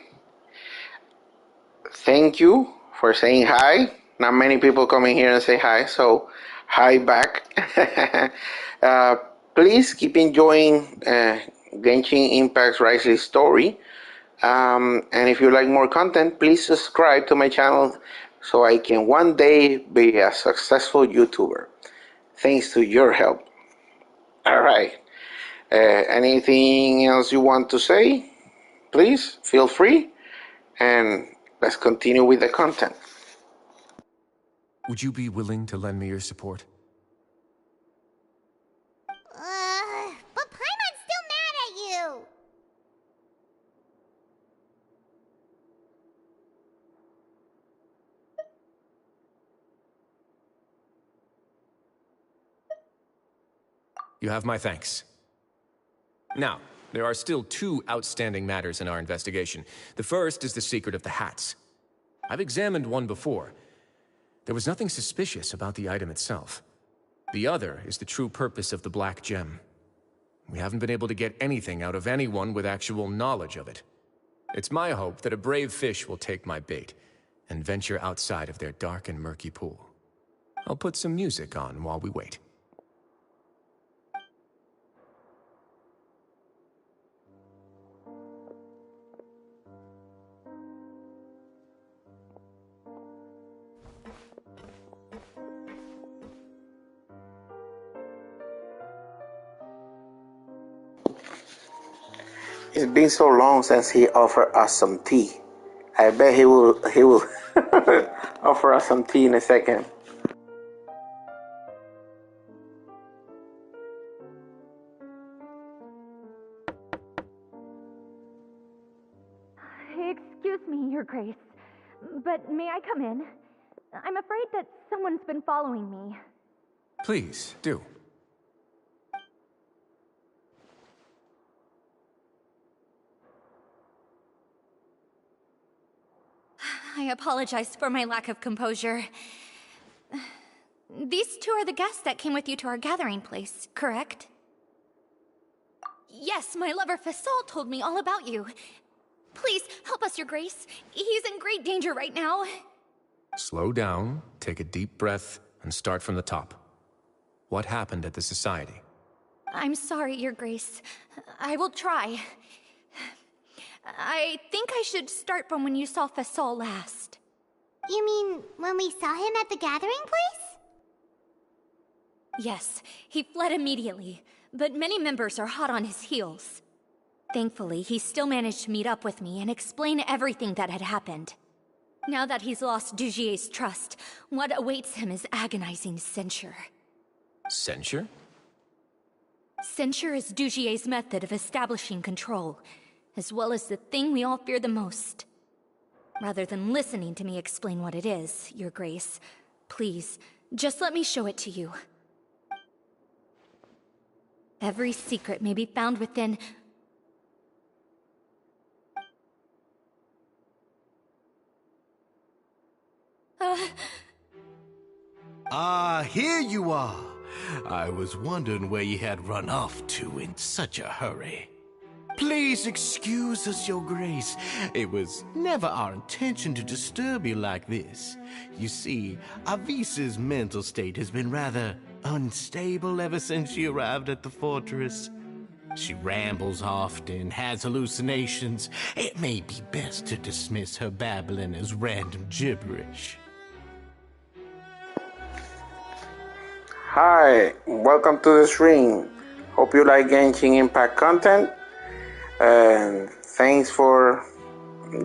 thank you for saying hi. Not many people come in here and say hi, so hi back. Please keep enjoying Genshin Impact's Rising story. And if you like more content, please subscribe to my channel so I can one day be a successful YouTuber. Thanks to your help. All right. Anything else you want to say? Please feel free. And let's continue with the content. Would you be willing to lend me your support? But Paimon's still mad at you! You have my thanks. Now, there are still two outstanding matters in our investigation. The first is the secret of the hats. I've examined one before. There was nothing suspicious about the item itself. The other is the true purpose of the black gem. We haven't been able to get anything out of anyone with actual knowledge of it. It's my hope that a brave fish will take my bait and venture outside of their dark and murky pool. I'll put some music on while we wait. It's been so long since he offered us some tea. I bet he will offer us some tea in a second. Excuse me, Your Grace, but may I come in? I'm afraid that someone's been following me. Please, do. I apologize for my lack of composure. These two are the guests that came with you to our gathering place, correct? Yes, my lover Fasol told me all about you. Please, help us, Your Grace. He's in great danger right now. Slow down, take a deep breath, and start from the top. What happened at the Society? I'm sorry, Your Grace. I will try. I think I should start from when you saw Fasol last. You mean when we saw him at the gathering place? Yes, he fled immediately, but many members are hot on his heels. Thankfully, he still managed to meet up with me and explain everything that had happened. Now that he's lost Dugier's trust, what awaits him is agonizing censure. Censure? Censure is Dugier's method of establishing control, as well as the thing we all fear the most. Rather than listening to me explain what it is, Your Grace, please, just let me show it to you. Every secret may be found within... Here you are. I was wondering where you had run off to in such a hurry. Please excuse us, Your Grace. It was never our intention to disturb you like this. You see, Avisa's mental state has been rather unstable ever since she arrived at the fortress. She rambles often, has hallucinations. It may be best to dismiss her babbling as random gibberish. Hi, welcome to the stream. Hope you like Genshin Impact content. And thanks for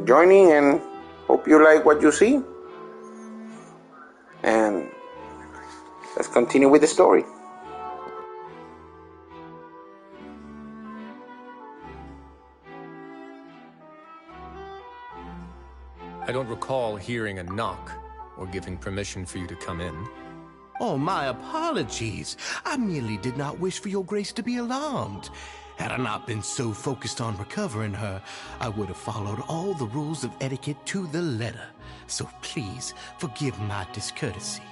joining, and hope you like what you see. And let's continue with the story. I don't recall hearing a knock or giving permission for you to come in. Oh, my apologies. I merely did not wish for Your Grace to be alarmed. Had I not been so focused on recovering her, I would have followed all the rules of etiquette to the letter. So please, forgive my discourtesy.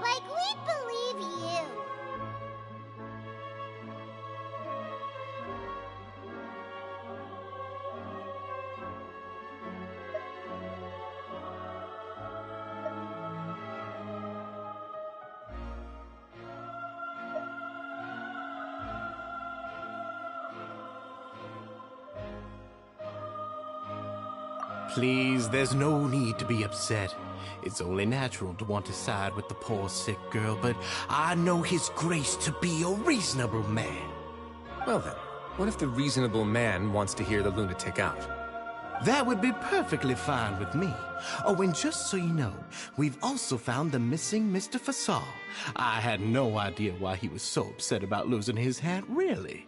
Like we believe you. Please, there's no need to be upset. It's only natural to want to side with the poor sick girl, but I know His Grace to be a reasonable man. Well then, what if the reasonable man wants to hear the lunatic out? That would be perfectly fine with me. Oh, and just so you know, we've also found the missing Mr. Fasol. I had no idea why he was so upset about losing his hat, really.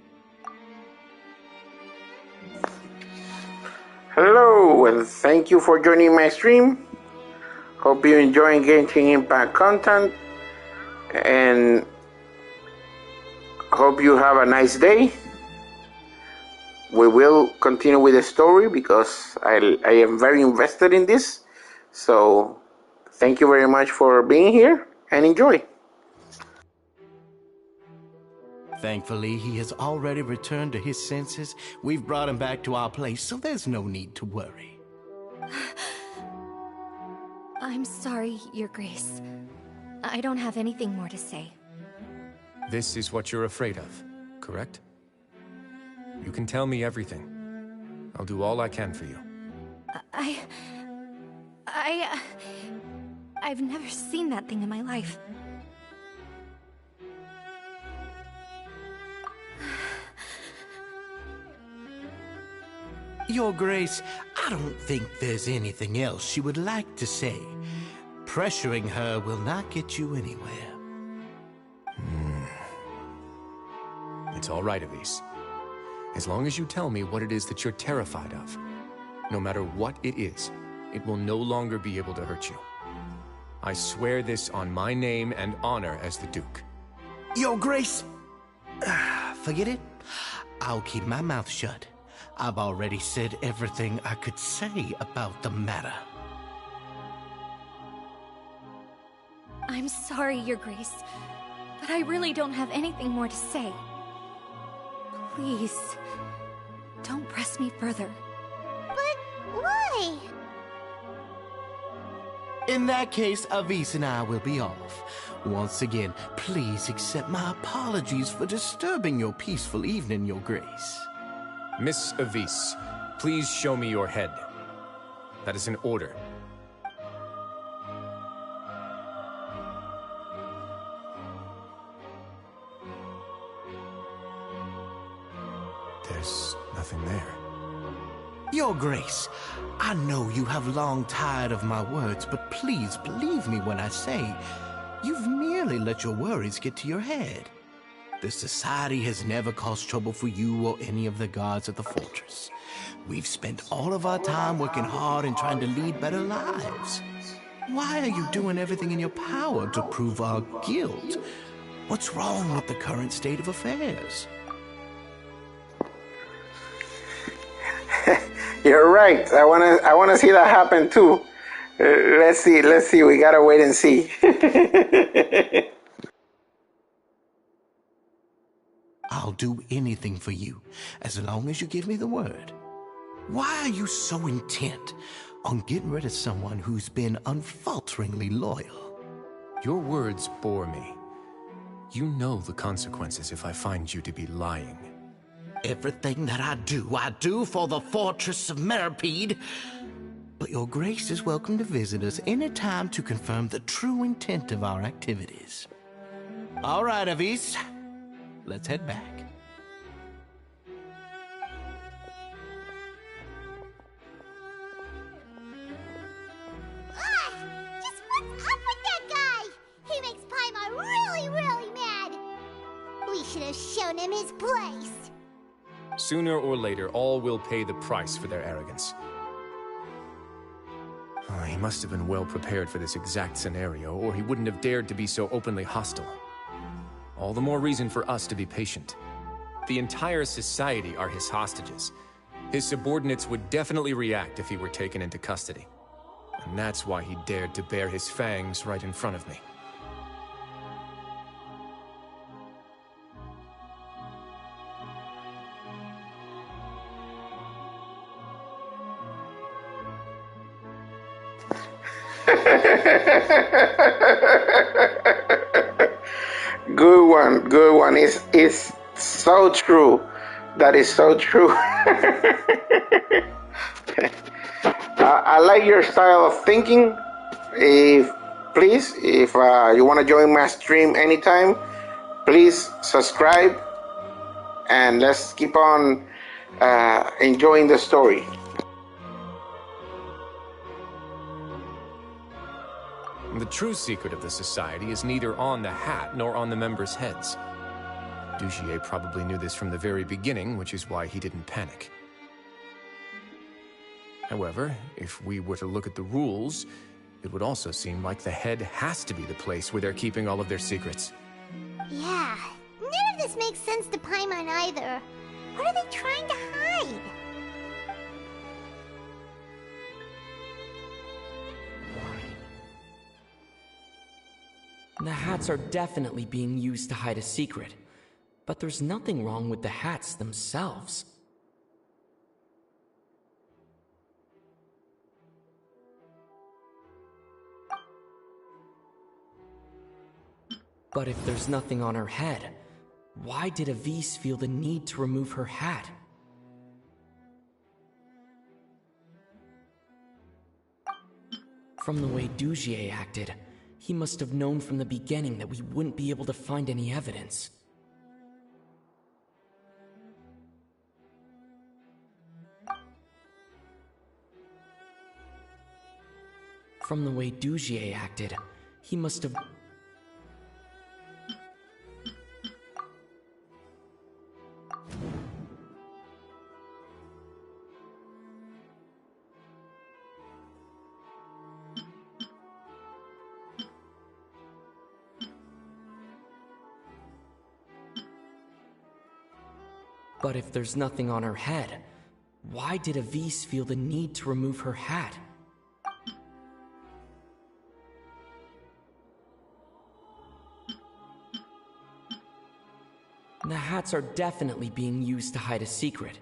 Hello, and thank you for joining my stream. Hope you're enjoying Genshin Impact content, and hope you have a nice day. We will continue with the story because I am very invested in this. So thank you very much for being here, and enjoy. Thankfully, he has already returned to his senses. We've brought him back to our place, so there's no need to worry. I'm sorry, Your Grace. I don't have anything more to say. This is what you're afraid of, correct? You can tell me everything. I'll do all I can for you. I've never seen that thing in my life. Your Grace, I don't think there's anything else she would like to say. Pressuring her will not get you anywhere. It's all right, Elise. As long as you tell me what it is that you're terrified of, no matter what it is, it will no longer be able to hurt you. I swear this on my name and honor as the Duke. Your Grace! Forget it. I'll keep my mouth shut. I've already said everything I could say about the matter. I'm sorry, Your Grace, but I really don't have anything more to say. Please, don't press me further. But why? In that case, Avis and I will be off. Once again, please accept my apologies for disturbing your peaceful evening, Your Grace. Miss Avis, please show me your head. That is an order. There's nothing there. Your Grace, I know you have long tired of my words, but please believe me when I say you've merely let your worries get to your head. The Society has never caused trouble for you or any of the guards at the fortress. We've spent all of our time working hard and trying to lead better lives. Why are you doing everything in your power to prove our guilt? What's wrong with the current state of affairs? You're right. I wanna see that happen too. Let's see. We gotta wait and see. I'll do anything for you, as long as you give me the word. Why are you so intent on getting rid of someone who's been unfalteringly loyal? Your words bore me. You know the consequences if I find you to be lying. Everything that I do for the Fortress of Meripede. But Your Grace is welcome to visit us any time to confirm the true intent of our activities. All right, Avis. Let's head back. Just what's up with that guy? He makes Paimon really, really mad. We should have shown him his place. Sooner or later, all will pay the price for their arrogance. Oh, he must have been well prepared for this exact scenario, or he wouldn't have dared to be so openly hostile. All the more reason for us to be patient. The entire society are his hostages. His subordinates would definitely react if he were taken into custody. And that's why he dared to bare his fangs right in front of me. Good one. It's so true. That is so true. I like your style of thinking. If you want to join my stream anytime, please subscribe, and let's keep on enjoying the story. The true secret of the Society is neither on the hat nor on the members' heads. Dugier probably knew this from the very beginning, which is why he didn't panic. However, if we were to look at the rules, it would also seem like the head has to be the place where they're keeping all of their secrets. Yeah, none of this makes sense to Paimon either. What are they trying to hide? The hats are definitely being used to hide a secret, but there's nothing wrong with the hats themselves. But if there's nothing on her head, why did Avis feel the need to remove her hat? From the way Dugier acted, he must have known from the beginning that we wouldn't be able to find any evidence. From the way Dugier acted, he must have... But if there's nothing on her head, why did Avis feel the need to remove her hat? The hats are definitely being used to hide a secret.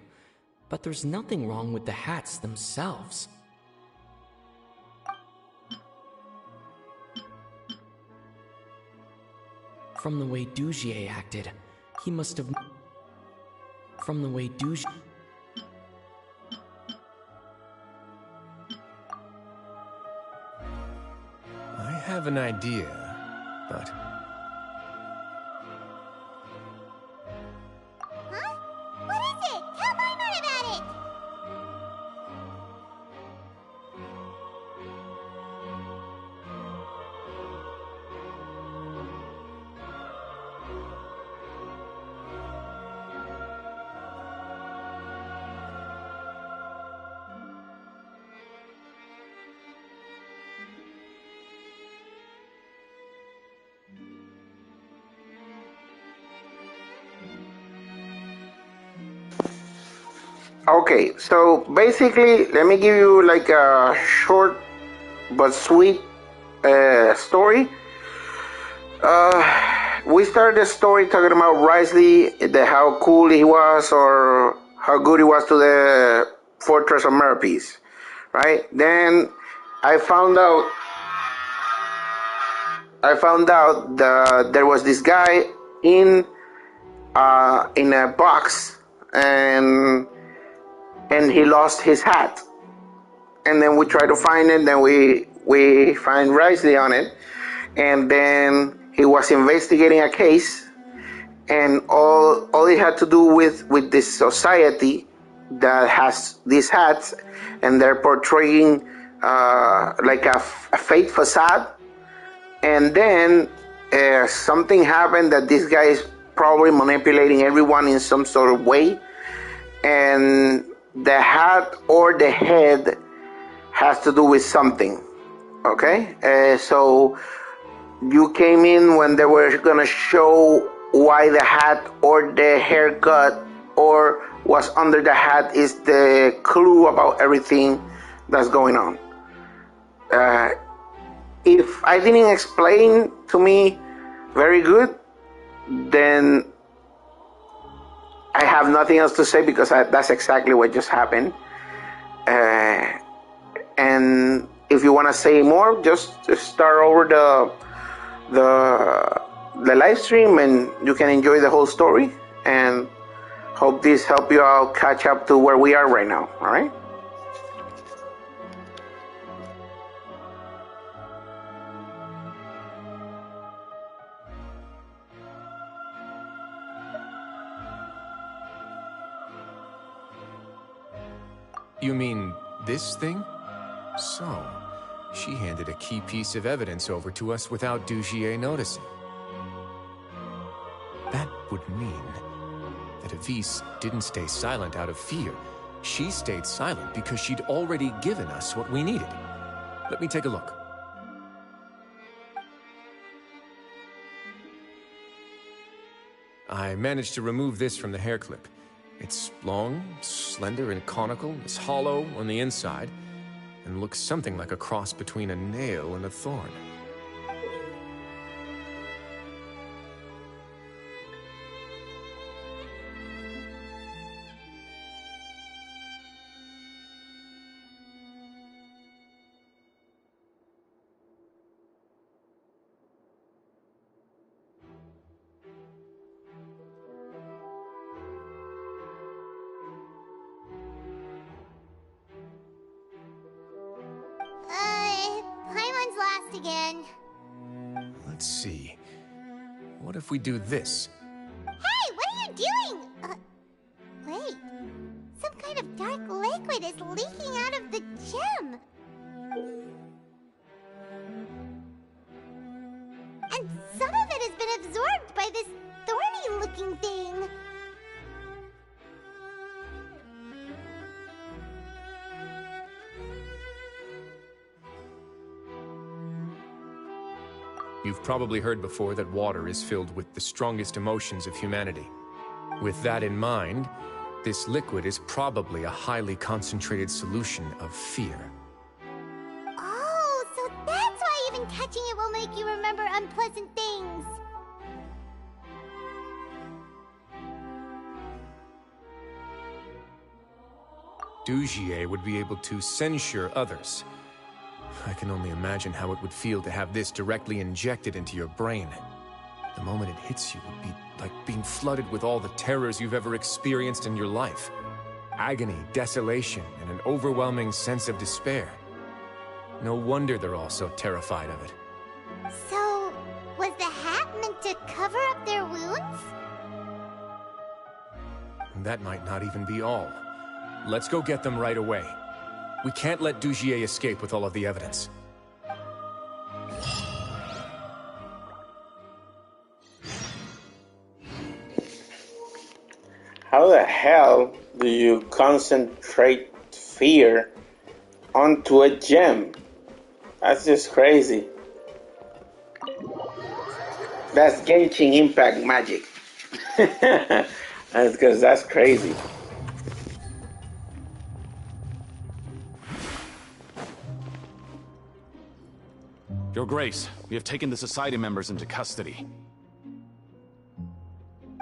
But there's nothing wrong with the hats themselves. From the way Dugier acted, he must have... From the way Dugier... I have an idea, but... Huh? What is it? Tell Paimon about it! Okay, so basically, let me give you like a short but sweet story. We started the story talking about Risley, how cool he was or how good he was to the Fortress of Merpeace, right? Then I found out that there was this guy in a box and he lost his hat. And then we try to find it, then we find Risley on it, and then he was investigating a case, and all he had to do with this society that has these hats, and they're portraying like a fake facade, and then something happened that this guy is probably manipulating everyone in some sort of way, and the hat or the head has to do with something. Okay, so you came in when they were gonna show why the hat or the haircut or what's under the hat is the clue about everything that's going on. If I didn't explain to me very good, then I have nothing else to say because that's exactly what just happened. And if you want to say more, just start over the live stream and you can enjoy the whole story, and hope this help you out catch up to where we are right now. All right. You mean this thing? So, she handed a key piece of evidence over to us without Dugier noticing. That would mean that Avise didn't stay silent out of fear. She stayed silent because she'd already given us what we needed. Let me take a look. I managed to remove this from the hair clip. It's long, slender, and conical, it's hollow on the inside, and looks something like a cross between a nail and a thorn. Paimon's lost again. Let's see. What if we do this? Hey, what are you doing? Wait. Some kind of dark liquid is leaking out of the gem. And some of it has been absorbed by this thorny-looking thing. You've probably heard before that water is filled with the strongest emotions of humanity. With that in mind, this liquid is probably a highly concentrated solution of fear. Oh, so that's why even touching it will make you remember unpleasant things. Dugier would be able to censure others. I can only imagine how it would feel to have this directly injected into your brain. The moment it hits you would be like being flooded with all the terrors you've ever experienced in your life. Agony, desolation, and an overwhelming sense of despair. No wonder they're all so terrified of it. So, was the hat meant to cover up their wounds? That might not even be all. Let's go get them right away. We can't let Dugier escape with all of the evidence. How the hell do you concentrate fear onto a gem? That's just crazy. That's Genshin Impact magic. That's because that's crazy. Your Grace, we have taken the Society members into custody.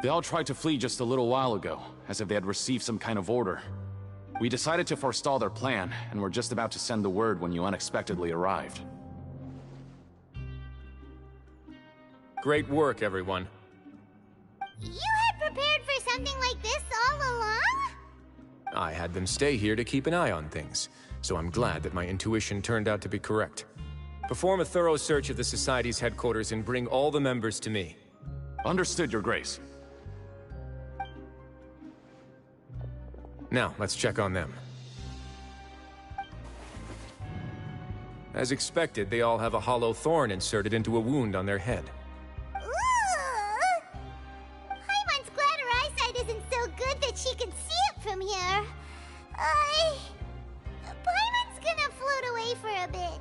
They all tried to flee just a little while ago, as if they had received some kind of order. We decided to forestall their plan, and were just about to send the word when you unexpectedly arrived. Great work, everyone. You had prepared for something like this all along? I had them stay here to keep an eye on things, so I'm glad that my intuition turned out to be correct. Perform a thorough search of the Society's headquarters and bring all the members to me. Understood, Your Grace. Now, let's check on them. As expected, they all have a hollow thorn inserted into a wound on their head. Ooh! Paimon's glad her eyesight isn't so good that she can see it from here. Paimon's gonna float away for a bit.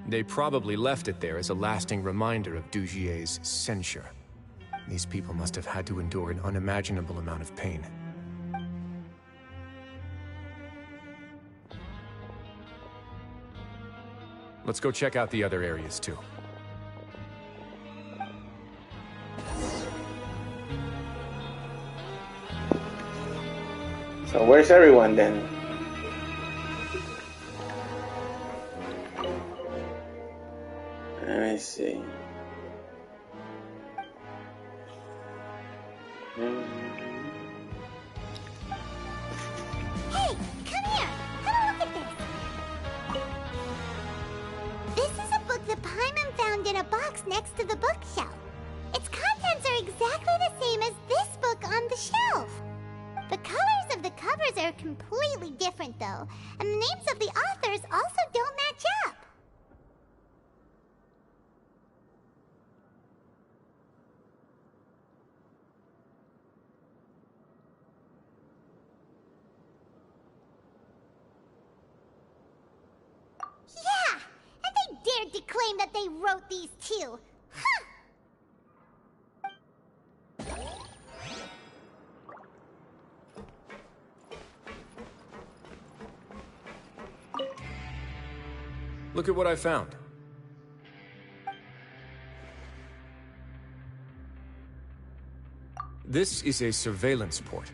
They probably left it there as a lasting reminder of Dugier's censure. These people must have had to endure an unimaginable amount of pain. Let's go check out the other areas, too. So where's everyone then? Let me see. Hey, come here! Have a look at this! This is a book that Paimon found in a box next to the bookshelf. Its contents are exactly the same as this book on the shelf. The colors of the covers are completely different, though, and the names of the authors also don't match up. Yeah! And they dared to claim that they wrote these too! Huh! Look at what I found. This is a surveillance port.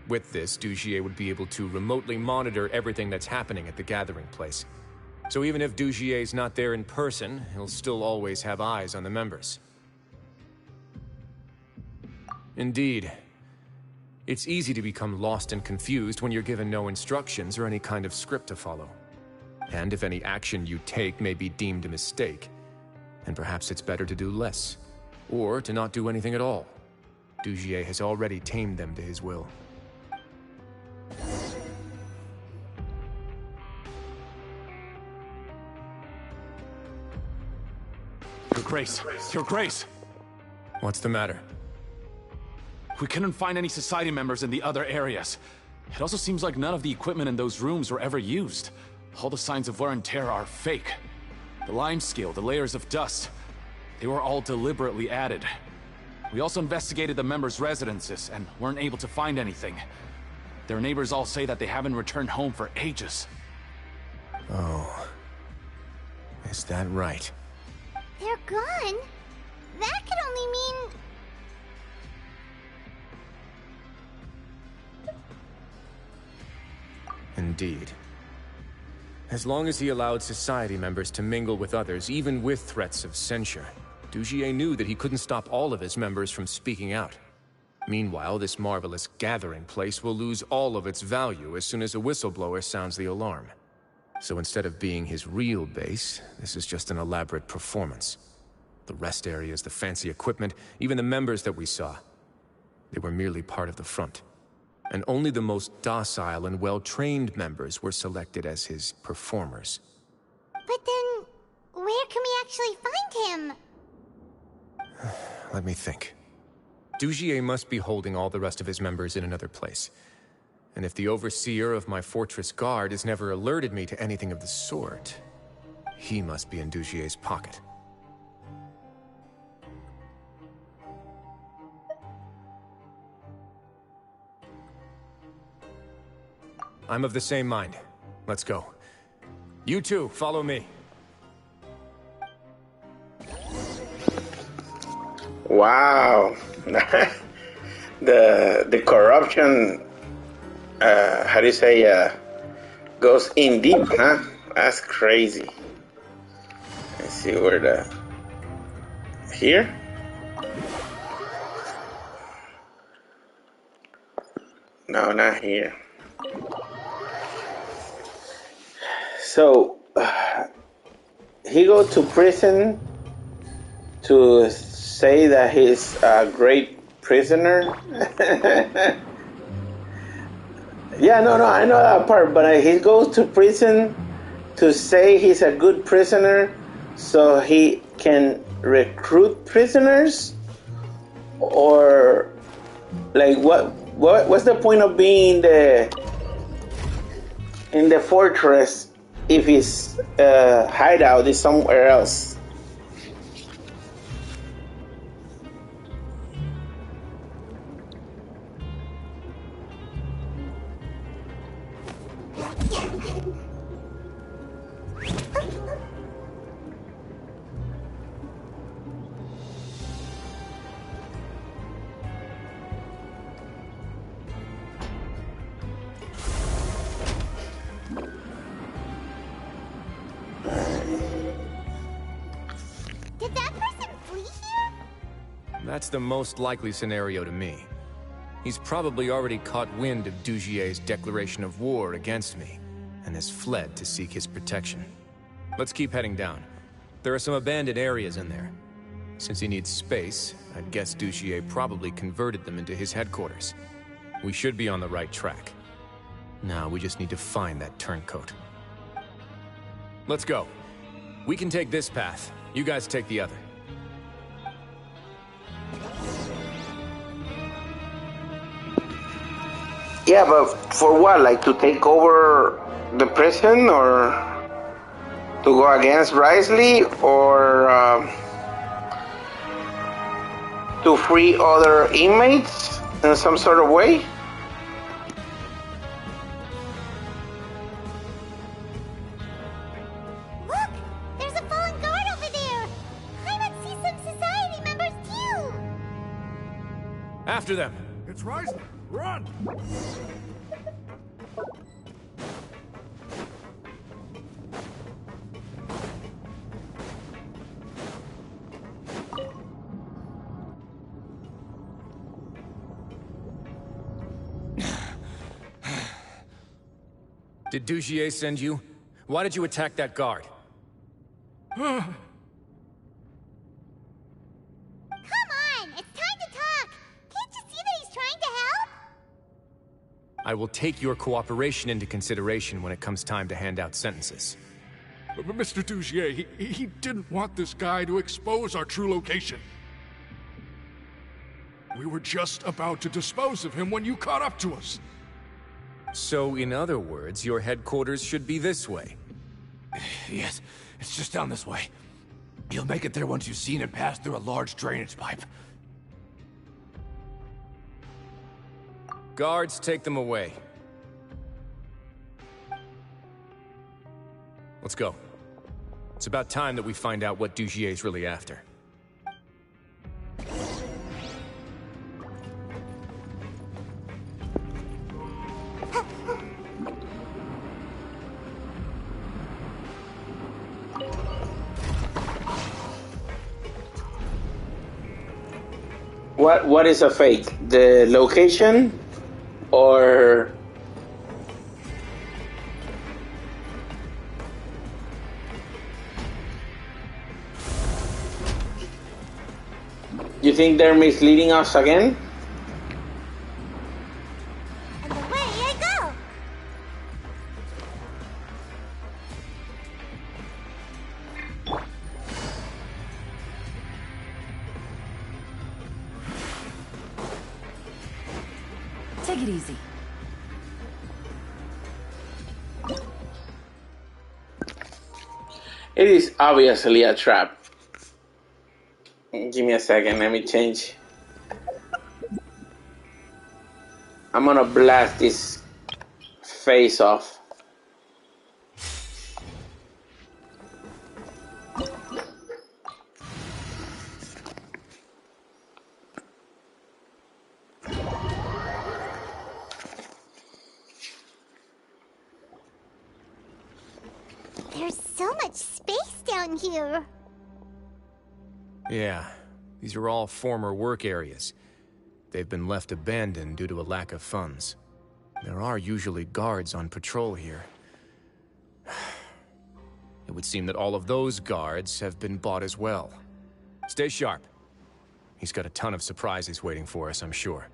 With this, Dugier would be able to remotely monitor everything that's happening at the gathering place. So even if Dugier's not there in person, he'll still always have eyes on the members. Indeed. It's easy to become lost and confused when you're given no instructions or any kind of script to follow. And if any action you take may be deemed a mistake, then perhaps it's better to do less, or to not do anything at all. Dugier has already tamed them to his will. Your Grace! Your Grace! What's the matter? We couldn't find any Society members in the other areas. It also seems like none of the equipment in those rooms were ever used. All the signs of wear and tear are fake. The lime scale, the layers of dust, they were all deliberately added. We also investigated the members' residences and weren't able to find anything. Their neighbors all say that they haven't returned home for ages. Oh. Is that right? They're gone? That could only mean... Indeed. As long as he allowed society members to mingle with others, even with threats of censure, Dugier knew that he couldn't stop all of his members from speaking out. Meanwhile, this marvelous gathering place will lose all of its value as soon as a whistleblower sounds the alarm. So instead of being his real base, this is just an elaborate performance. The rest areas, the fancy equipment, even the members that we saw, they were merely part of the front. And only the most docile and well-trained members were selected as his performers. But then, where can we actually find him? Let me think. Dugier must be holding all the rest of his members in another place. And if the overseer of my fortress guard has never alerted me to anything of the sort, he must be in Dugier's pocket. I'm of the same mind. Let's go. You two, follow me. Wow. the corruption, how do you say, goes in deep, huh? That's crazy. Let's see where here? No, not here. So, he go to prison to say that he's a great prisoner. Yeah, no, I know that part, but he goes to prison to say he's a good prisoner so he can recruit prisoners? Or, like, what's the point of being in the fortress if his hideout is somewhere else? That's the most likely scenario to me. He's probably already caught wind of Dugier's declaration of war against me, and has fled to seek his protection. Let's keep heading down. There are some abandoned areas in there. Since he needs space, I'd guess Dugier probably converted them into his headquarters. We should be on the right track. Now we just need to find that turncoat. Let's go. We can take this path. You guys take the other. Yeah, but for what? Like to take over the prison, or to go against Risley, or to free other inmates in some sort of way? Look! There's a fallen guard over there! I must see some society members too! After them! It's Risley! Run! Did Dugier send you? Why did you attack that guard? Come on! It's time to talk! Can't you see that he's trying to help? I will take your cooperation into consideration when it comes time to hand out sentences. But Mr. Dugier, he didn't want this guy to expose our true location. We were just about to dispose of him when you caught up to us. So, in other words, your headquarters should be this way. Yes, it's just down this way. You'll make it there once you've seen it pass through a large drainage pipe. Guards, take them away. Let's go. It's about time that we find out what Dugier's really after. What is a fake? The location or you think they're misleading us again? And away I go! Take it easy. It is obviously a trap. Give me a second, let me change. I'm gonna blast this face off. There's so much space down here. Yeah, these are all former work areas. They've been left abandoned due to a lack of funds. There are usually guards on patrol here. It would seem that all of those guards have been bought as well. Stay sharp. He's got a ton of surprises waiting for us, I'm sure.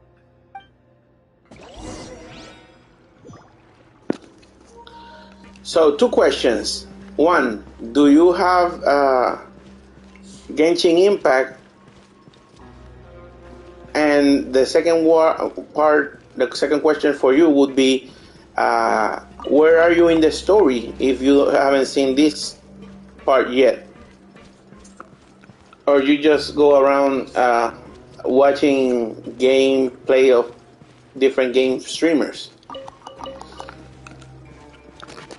So, two questions. One, do you have Genshin Impact? And the second the second question for you would be, where are you in the story if you haven't seen this part yet? Or you just go around watching gameplay of different game streamers?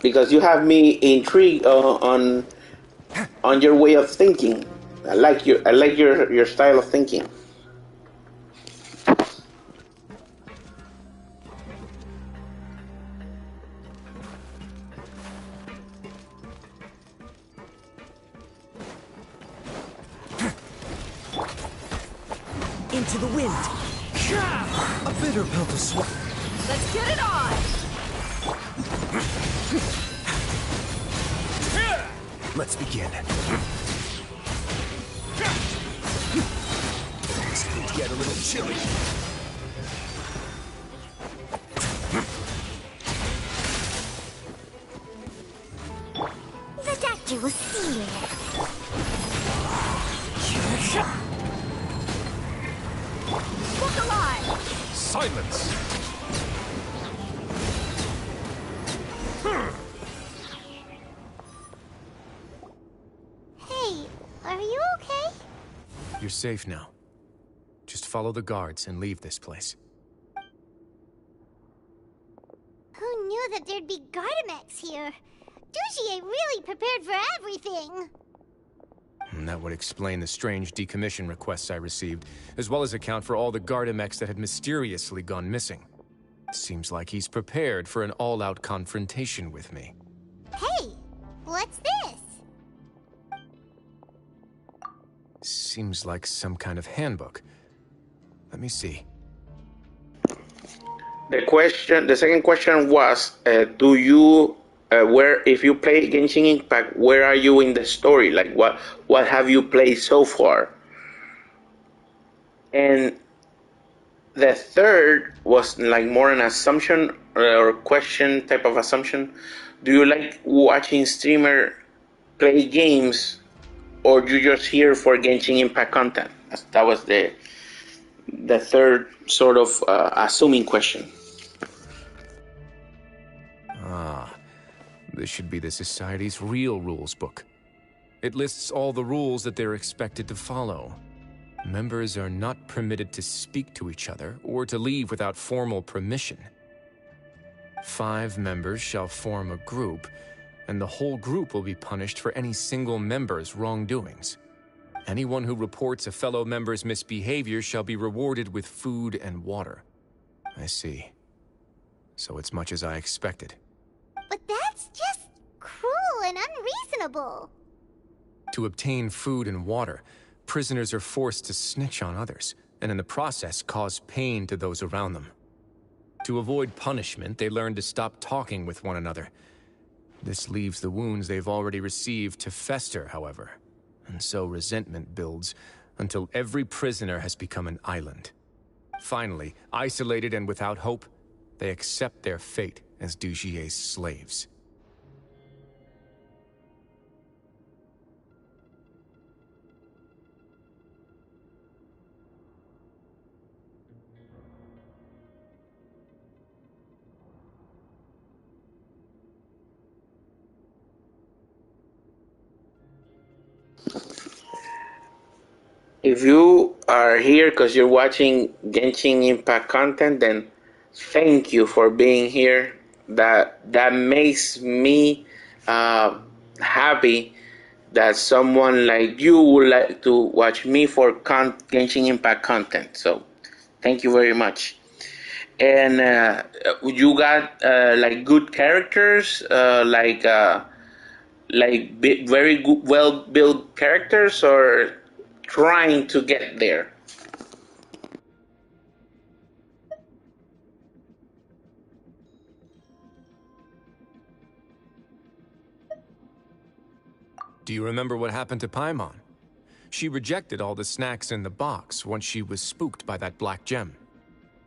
Because you have me intrigued on your way of thinking. I like your style of thinking. Into the wind. A bitter pill to swallow. Let's get it on! Let's begin. It's going to get a little chilly. The doctor will see you. Look alive! Silence! Hey, are you okay? You're safe now. Just follow the guards and leave this place. Who knew that there'd be Gardamex here? Dujier really prepared for everything. And that would explain the strange decommission requests I received, as well as account for all the Gardamex that had mysteriously gone missing. Seems like he's prepared for an all-out confrontation with me. Hey, what's this? Seems like some kind of handbook. Let me see. The second question was, do you, if you play Genshin Impact, where are you in the story? Like, what have you played so far? And the third was like more an assumption or question type of assumption. Do you like watching streamer play games, or you just here for Genshin Impact content? That was the third sort of assuming question. Ah, this should be the Society's real rules book. It lists all the rules that they're expected to follow. Members are not permitted to speak to each other or to leave without formal permission. 5 members shall form a group, and the whole group will be punished for any single member's wrongdoings. Anyone who reports a fellow member's misbehavior shall be rewarded with food and water. I see. So it's much as I expected. But that's just cruel and unreasonable. To obtain food and water, prisoners are forced to snitch on others, and in the process cause pain to those around them. To avoid punishment, they learn to stop talking with one another. This leaves the wounds they've already received to fester, however, and so resentment builds until every prisoner has become an island. Finally, isolated and without hope, they accept their fate as Dugier's slaves. If you are here because you're watching Genshin Impact content, then thank you for being here. That makes me happy that someone like you would like to watch me for Genshin Impact content. So thank you very much. And you got like good characters, very good, well-built characters, or trying to get there? Do you remember what happened to Paimon? She rejected all the snacks in the box once she was spooked by that black gem.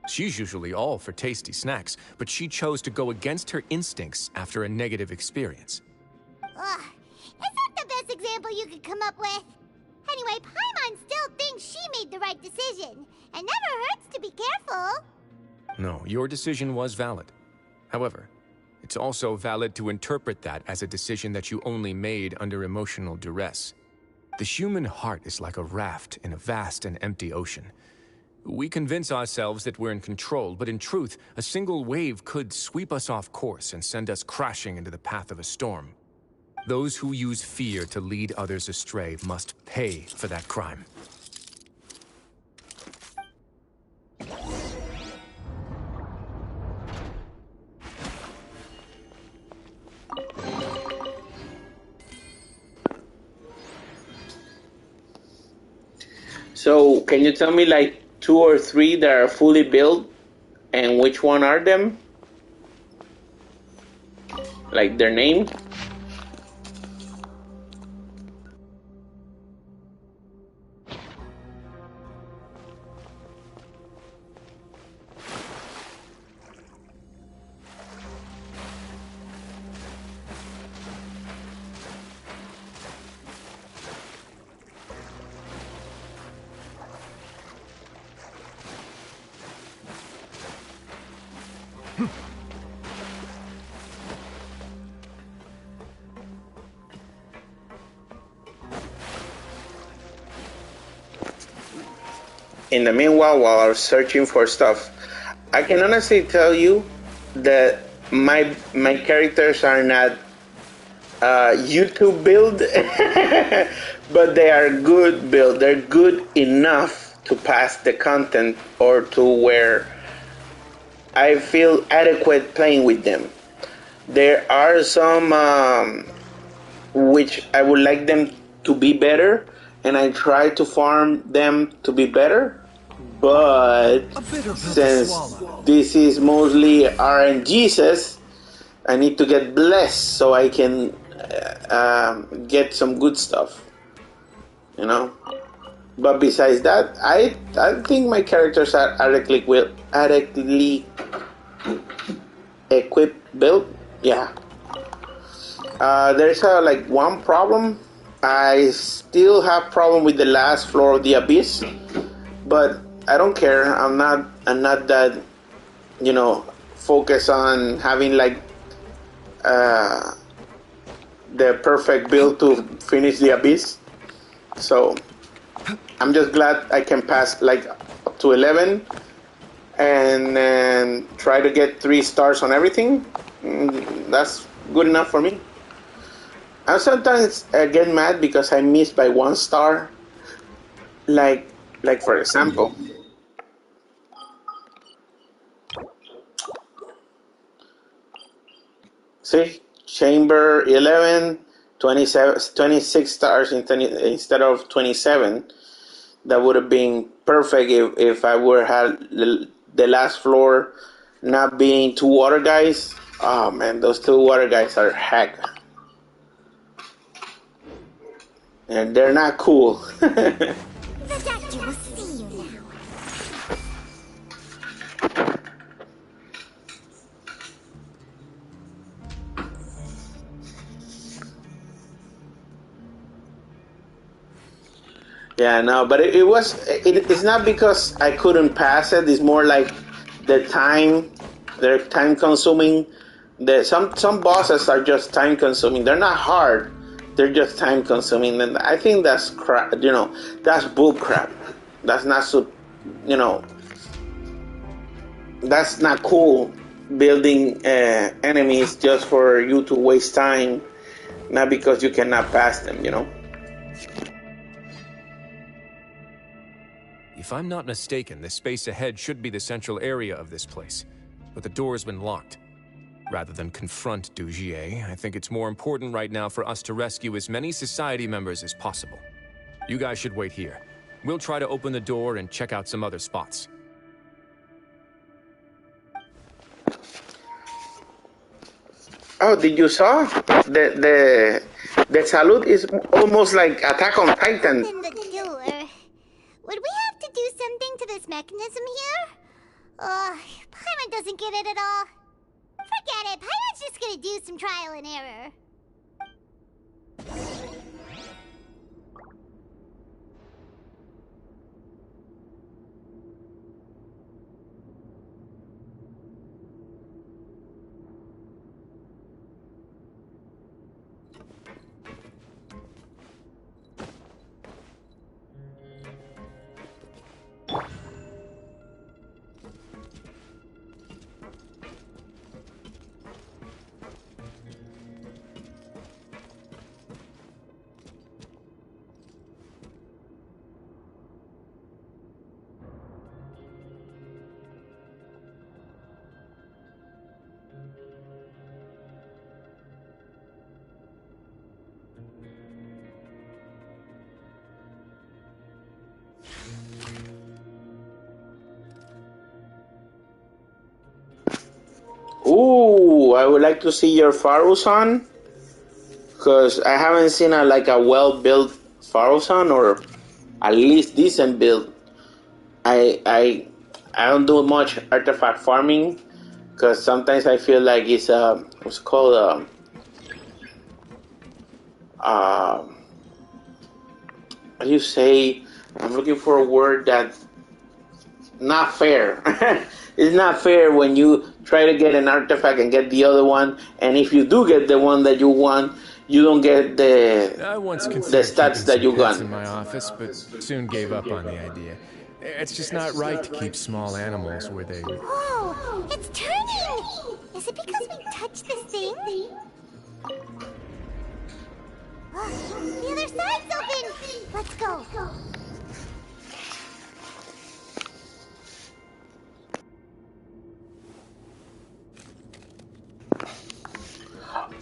She's usually all for tasty snacks, but she chose to go against her instincts after a negative experience. Ugh, is that the best example you could come up with? Anyway, Paimon still thinks she made the right decision. It never hurts to be careful. No, your decision was valid. However, it's also valid to interpret that as a decision that you only made under emotional duress. The human heart is like a raft in a vast and empty ocean. We convince ourselves that we're in control, but in truth, a single wave could sweep us off course and send us crashing into the path of a storm. Those who use fear to lead others astray must pay for that crime. So, can you tell me like 2 or 3 that are fully built, and which one are them? Like their name? In the meanwhile, while I was searching for stuff, I can honestly tell you that my characters are not YouTube build, but they are good build. They're good enough to pass the content or to where I feel adequate playing with them. There are some which I would like them to be better, and I try to farm them to be better. But since this is mostly RNGs, I need to get blessed so I can get some good stuff, you know. But besides that, I think my characters are adequately equipped, built. Yeah. There's like one problem. I still have problem with the last floor of the abyss, but I don't care. I'm not that, you know, focused on having like the perfect build to finish the abyss. So I'm just glad I can pass like up to 11 and try to get 3 stars on everything. That's good enough for me. I sometimes get mad because I miss by 1 star. Like for example, see, chamber 11, 26 stars instead of 27. That would have been perfect if I would have had the last floor not being two water guys. Oh man, those two water guys are heck. And they're not cool. The doctor will see you now. Yeah, no, but it's not because I couldn't pass it. It's more like they're time consuming. Some bosses are just time consuming. They're not hard. They're just time consuming, and I think that's crap. That's bull crap. That's not so. That's not cool. Building enemies just for you to waste time, not because you cannot pass them. If I'm not mistaken, the space ahead should be the central area of this place, but the door's been locked. Rather than confront Dugier, I think it's more important right now for us to rescue as many society members as possible. You guys should wait here. We'll try to open the door and check out some other spots. Oh, did you saw the salute is almost like Attack on Titan. Open the door. Would we have to do something to this mechanism here? Paimon doesn't get it at all. Forget it. Paimon's just gonna do some trial and error. Ooh, I would like to see your Farusan, because I haven't seen a well-built Farusan, or at least decent build. I don't do much artifact farming, because sometimes I feel like it's what's it called how do you say? I'm looking for a word that's not fair. It's not fair when you try to get an artifact and get the other one, and if you do get the one that you want, you don't get the stats that you got. In my office, but soon gave up on the idea. It's just not right to keep small animals where they... Whoa! It's turning! Is it because we touched this thing? The other side's open! Let's go.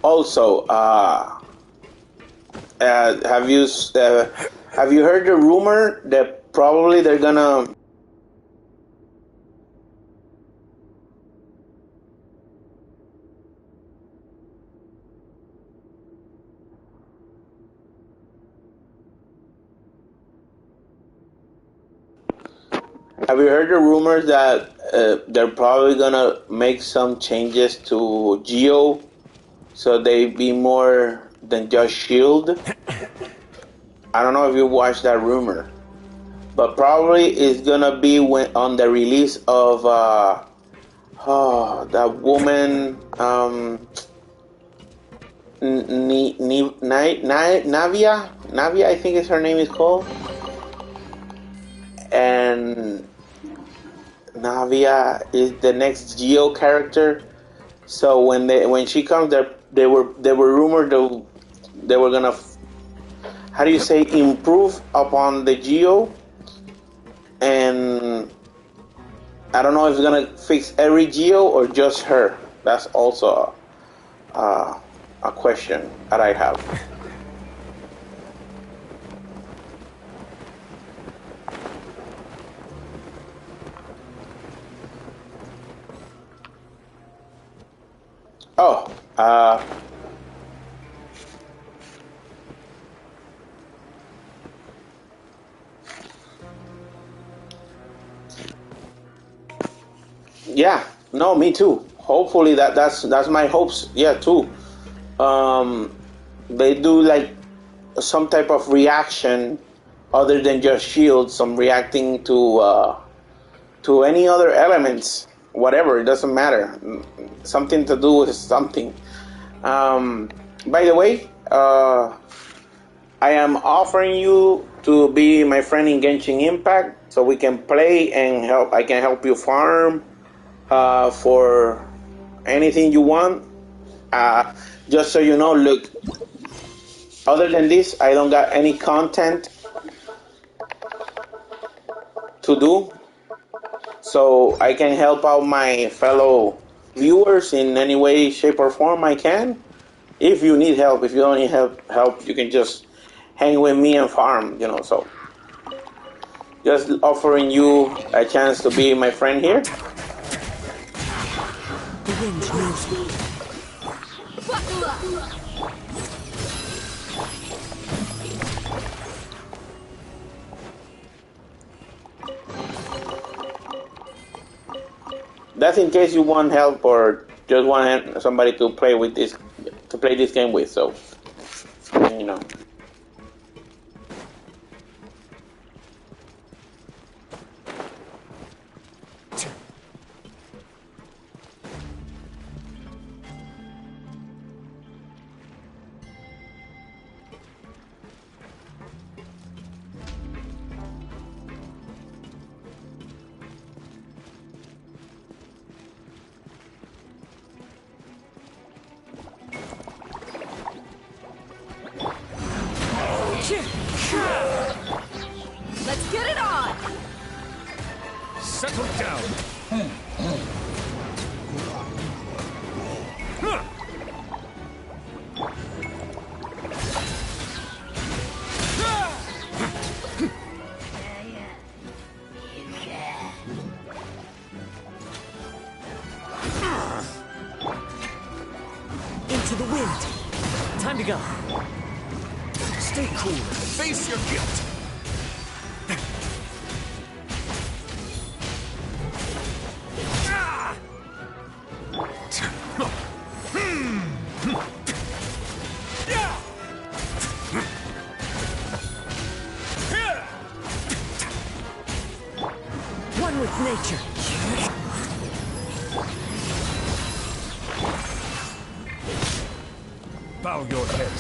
Also, have you heard the rumor that probably they're gonna Have you heard the rumors that they're probably gonna make some changes to Geo so they be more than just Shield? I don't know if you watched that rumor, but probably it's gonna be on the release of that woman Navia, I think is her name is called, and Navia is the next Geo character. So when she comes, they were rumored they were gonna, how do you say, improve upon the Geo, and I don't know if it's gonna fix every Geo or just her. That's also a question that I have. Oh, yeah, no, me too. Hopefully that's my hopes. Yeah, too. They do like some type of reaction other than just shield, some reacting to any other elements, whatever. It doesn't matter. Something to do with something. By the way, I am offering you to be my friend in Genshin Impact, so we can play and help. I can help you farm for anything you want. Just so you know, look. Other than this, I don't got any content to do, so I can help out my fellow viewers in any way, shape, or form I can. If you need help, if you don't need help, you can just hang with me and farm. So just offering you a chance to be my friend here. The wind knows me. That's in case you want help or just want somebody to play with this game with. So, you know. Let's get it on! Settle down. Into the wind. Time to go. Stay cool. Face your guilt. One with nature. Bow your head.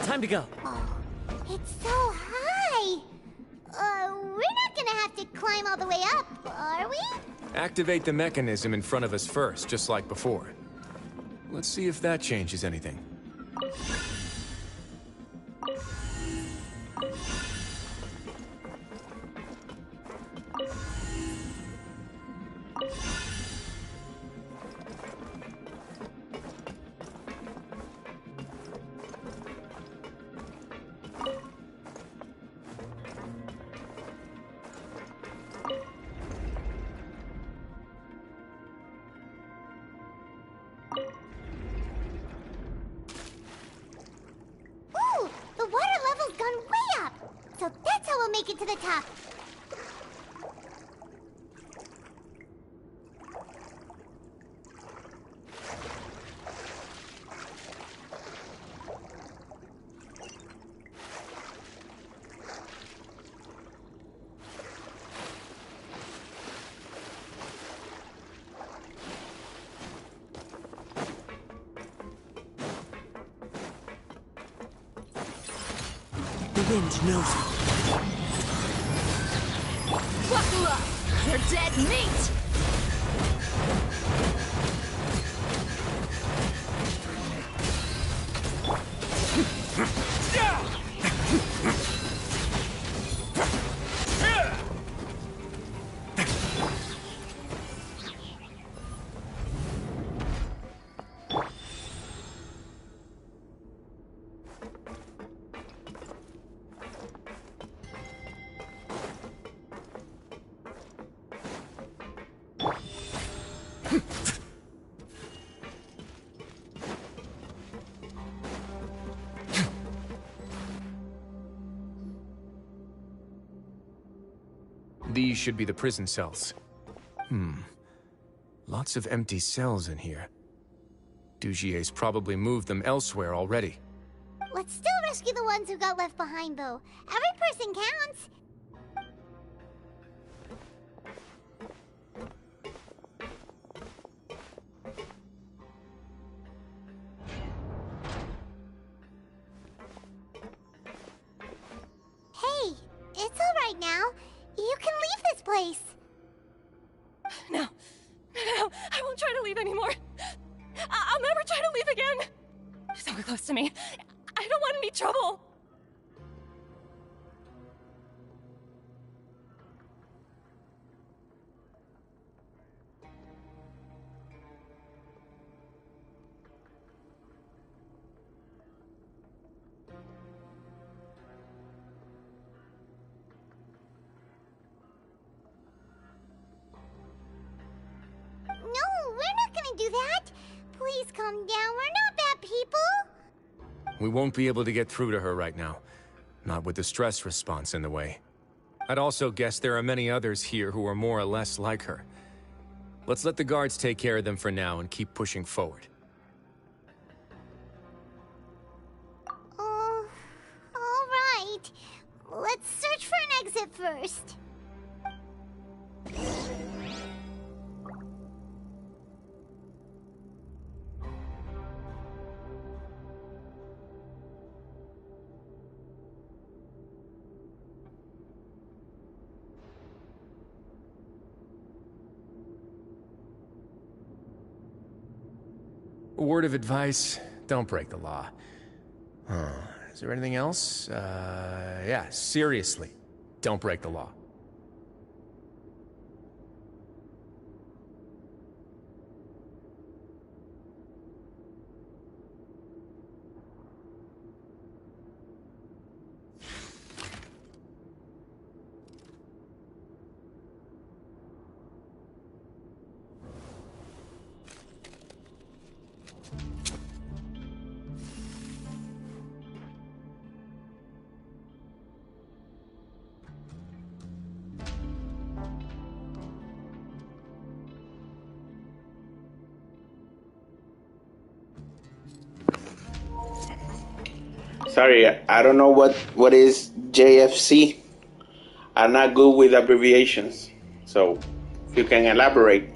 Time to go. Oh, it's so high. We're not gonna have to climb all the way up, are we? Activate the mechanism in front of us first, just like before. Let's see if that changes anything. top. The wind knows me. Buckle up! You're dead meat! These should be the prison cells. Lots of empty cells in here. Dugier's probably moved them elsewhere already. Let's still rescue the ones who got left behind, though. Every person counts. Hey, it's all right now. You can leave this place. No, I won't try to leave anymore. I'll never try to leave again. Don't get close to me. I don't want any trouble. No, we're not gonna do that. Please calm down. We're not bad people. We won't be able to get through to her right now. Not with the stress response in the way. I'd also guess there are many others here who are more or less like her. Let's let the guards take care of them for now and keep pushing forward. All right. Let's search for an exit first. A word of advice, don't break the law. Is there anything else? Yeah, seriously, don't break the law. Sorry, I don't know what is JFC. I'm not good with abbreviations, so if you can elaborate.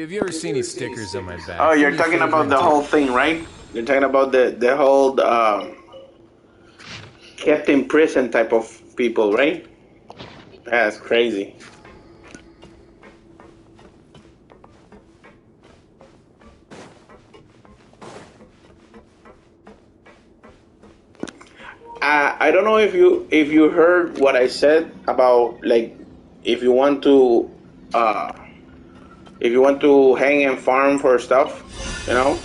Have you ever seen any stickers on my back? Oh, Do you're me a talking favor about and the take- whole thing, right? You're talking about the whole kept in prison type of people, right? That's crazy. I don't know if you heard what I said about, like, if you want to hang and farm for stuff, you know,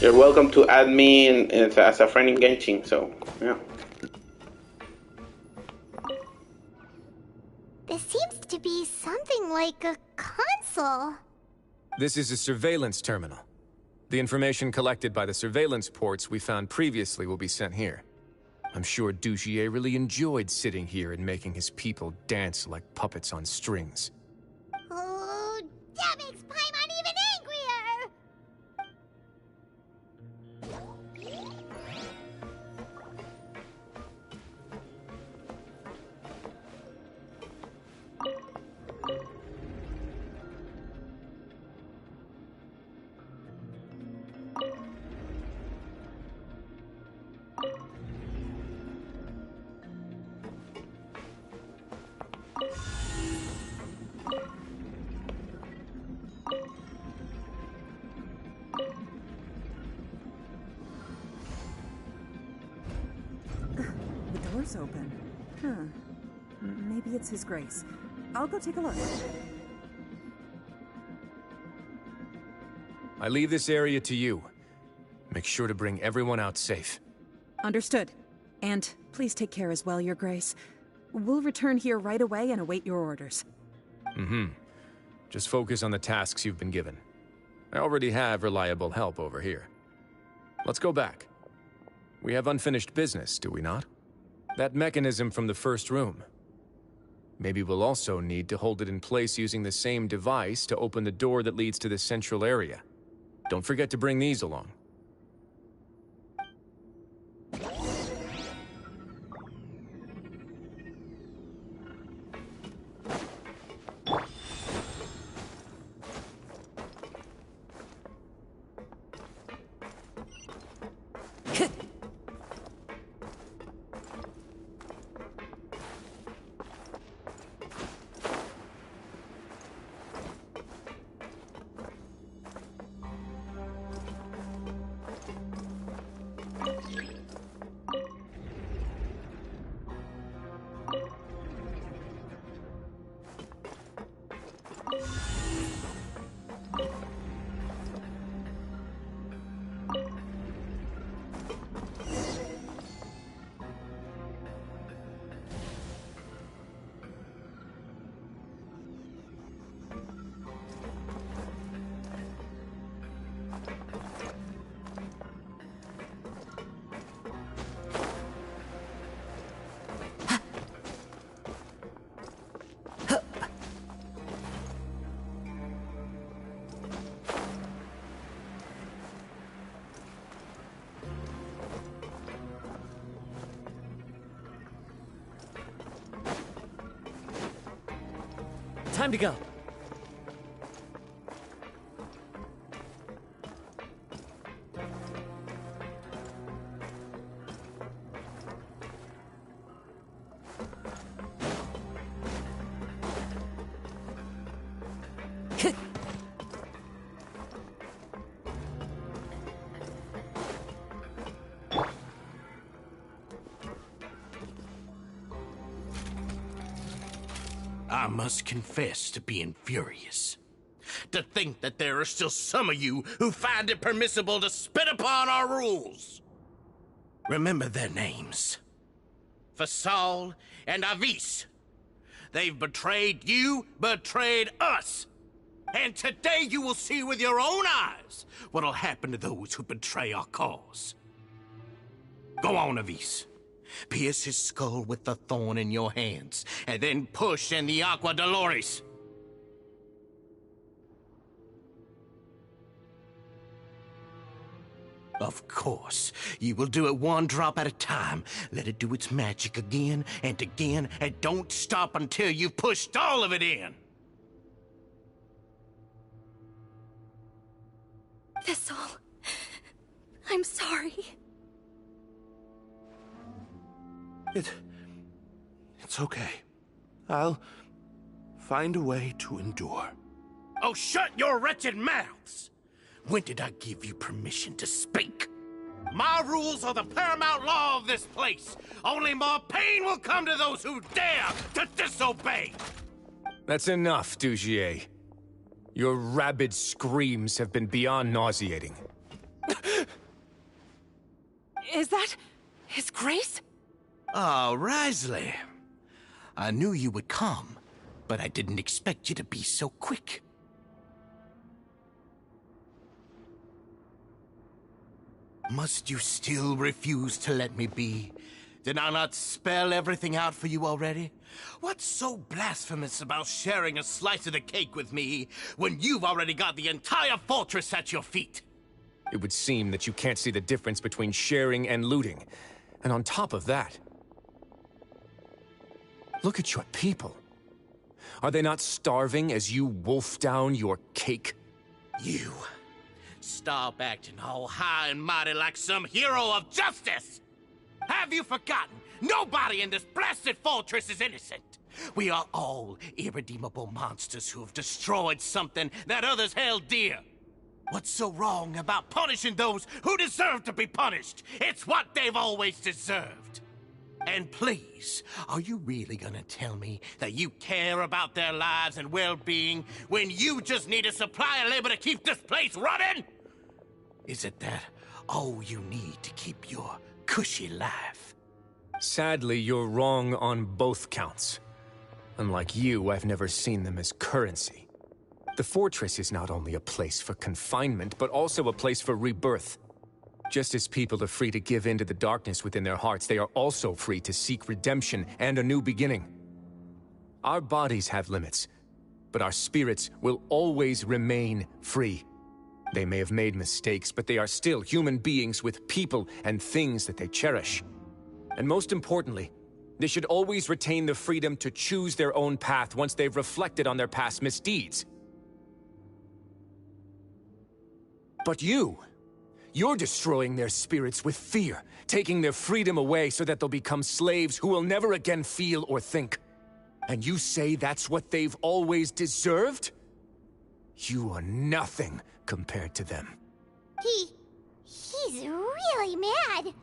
you're welcome to add me as a friend in Genshin. So yeah. This seems to be something like a console. This is a surveillance terminal. The information collected by the surveillance ports we found previously will be sent here. I'm sure Dugier really enjoyed sitting here and making his people dance like puppets on strings. Oh, that makes Paimon even angrier! The door's open. Huh. Maybe it's His Grace. I'll go take a look. I leave this area to you. Make sure to bring everyone out safe. Understood. And please take care as well, Your Grace. We'll return here right away and await your orders. Mm-hmm. Just focus on the tasks you've been given. I already have reliable help over here. Let's go back. We have unfinished business, do we not? That mechanism from the first room. Maybe we'll also need to hold it in place using the same device to open the door that leads to the central area. Don't forget to bring these along. Time to go. I must confess to being furious. To think that there are still some of you who find it permissible to spit upon our rules. Remember their names. Fasal and Avis. They've betrayed you, betrayed us. And today you will see with your own eyes what'll happen to those who betray our cause. Go on, Avis. Pierce his skull with the thorn in your hands, and then push in the Aqua Dolores. Of course, you will do it one drop at a time. Let it do its magic again and again, and don't stop until you've pushed all of it in. I'm sorry. It's okay. I'll find a way to endure. Oh, shut your wretched mouths! When did I give you permission to speak? My rules are the paramount law of this place. Only more pain will come to those who dare to disobey. That's enough, Dugier. Your rabid screams have been beyond nauseating. Is that His Grace? Oh, Risley. I knew you would come, but I didn't expect you to be so quick. Must you still refuse to let me be? Did I not spell everything out for you already? What's so blasphemous about sharing a slice of the cake with me when you've already got the entire fortress at your feet? It would seem that you can't see the difference between sharing and looting. And on top of that, look at your people. Are they not starving as you wolf down your cake? You stop acting all high and mighty like some hero of justice! Have you forgotten? Nobody in this blasted fortress is innocent. We are all irredeemable monsters who have destroyed something that others held dear. What's so wrong about punishing those who deserve to be punished? It's what they've always deserved. And please, are you really gonna tell me that you care about their lives and well-being when you just need a supply of labor to keep this place running? Is it that all you need to keep your cushy life? Sadly, you're wrong on both counts. Unlike you, I've never seen them as currency. The fortress is not only a place for confinement, but also a place for rebirth. Just as people are free to give in to the darkness within their hearts, they are also free to seek redemption and a new beginning. Our bodies have limits, but our spirits will always remain free. They may have made mistakes, but they are still human beings with people and things that they cherish. And most importantly, they should always retain the freedom to choose their own path once they've reflected on their past misdeeds. But you're destroying their spirits with fear, taking their freedom away so that they'll become slaves who will never again feel or think. And you say that's what they've always deserved? You are nothing compared to them. He's really mad.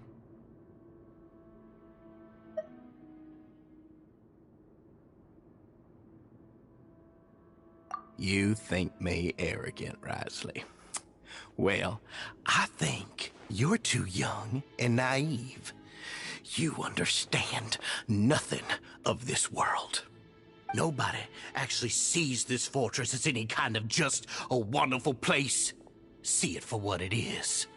You think me arrogant, Risley. Well, I think you're too young and naive. You understand nothing of this world. Nobody actually sees this fortress as any kind of just a wonderful place. See it for what it is.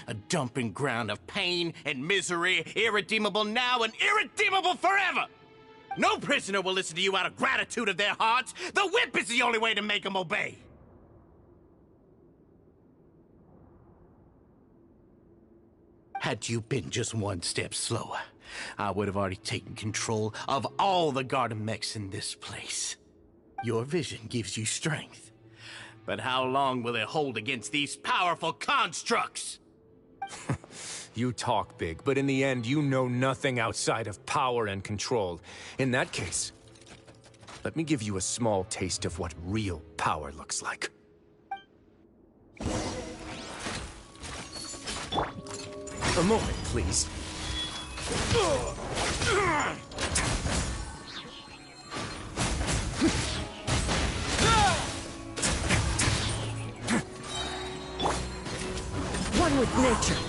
A dumping ground of pain and misery, irredeemable now and irredeemable forever. No prisoner will listen to you out of gratitude of their hearts. The whip is the only way to make them obey. Had you been just one step slower, I would have already taken control of all the garden mechs in this place. Your vision gives you strength. But how long will it hold against these powerful constructs? You talk big, but in the end, you know nothing outside of power and control. In that case, let me give you a small taste of what real power looks like. A moment, please. One with nature.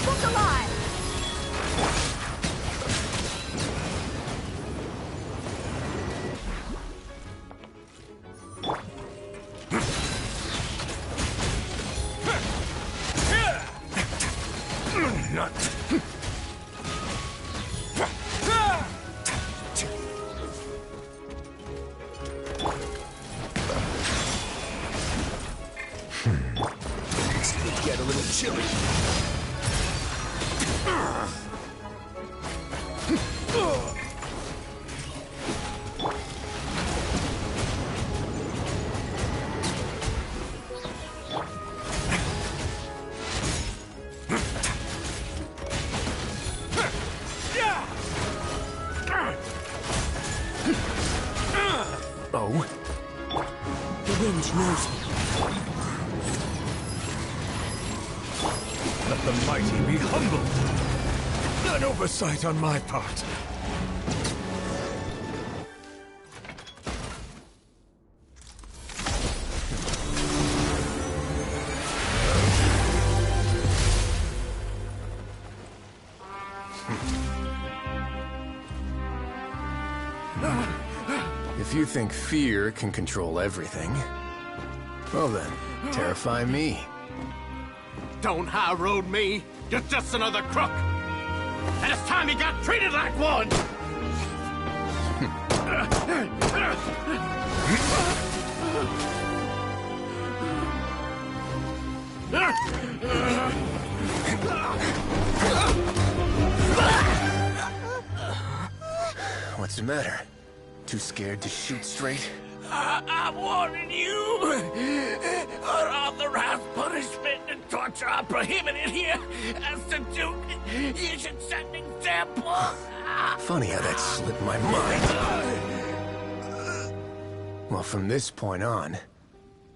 Look alive! Get a little chilly. knows me. Let the mighty be humbled. An oversight on my part. If you think fear can control everything, well then, terrify me. Don't high road me. You're just another crook. And it's time you got treated like one. What's the matter? Too scared to shoot straight? I'm warning you. Unauthorized punishment and torture are prohibited here. As the Duke, you should set an example. Funny how that slipped my mind. Well, from this point on,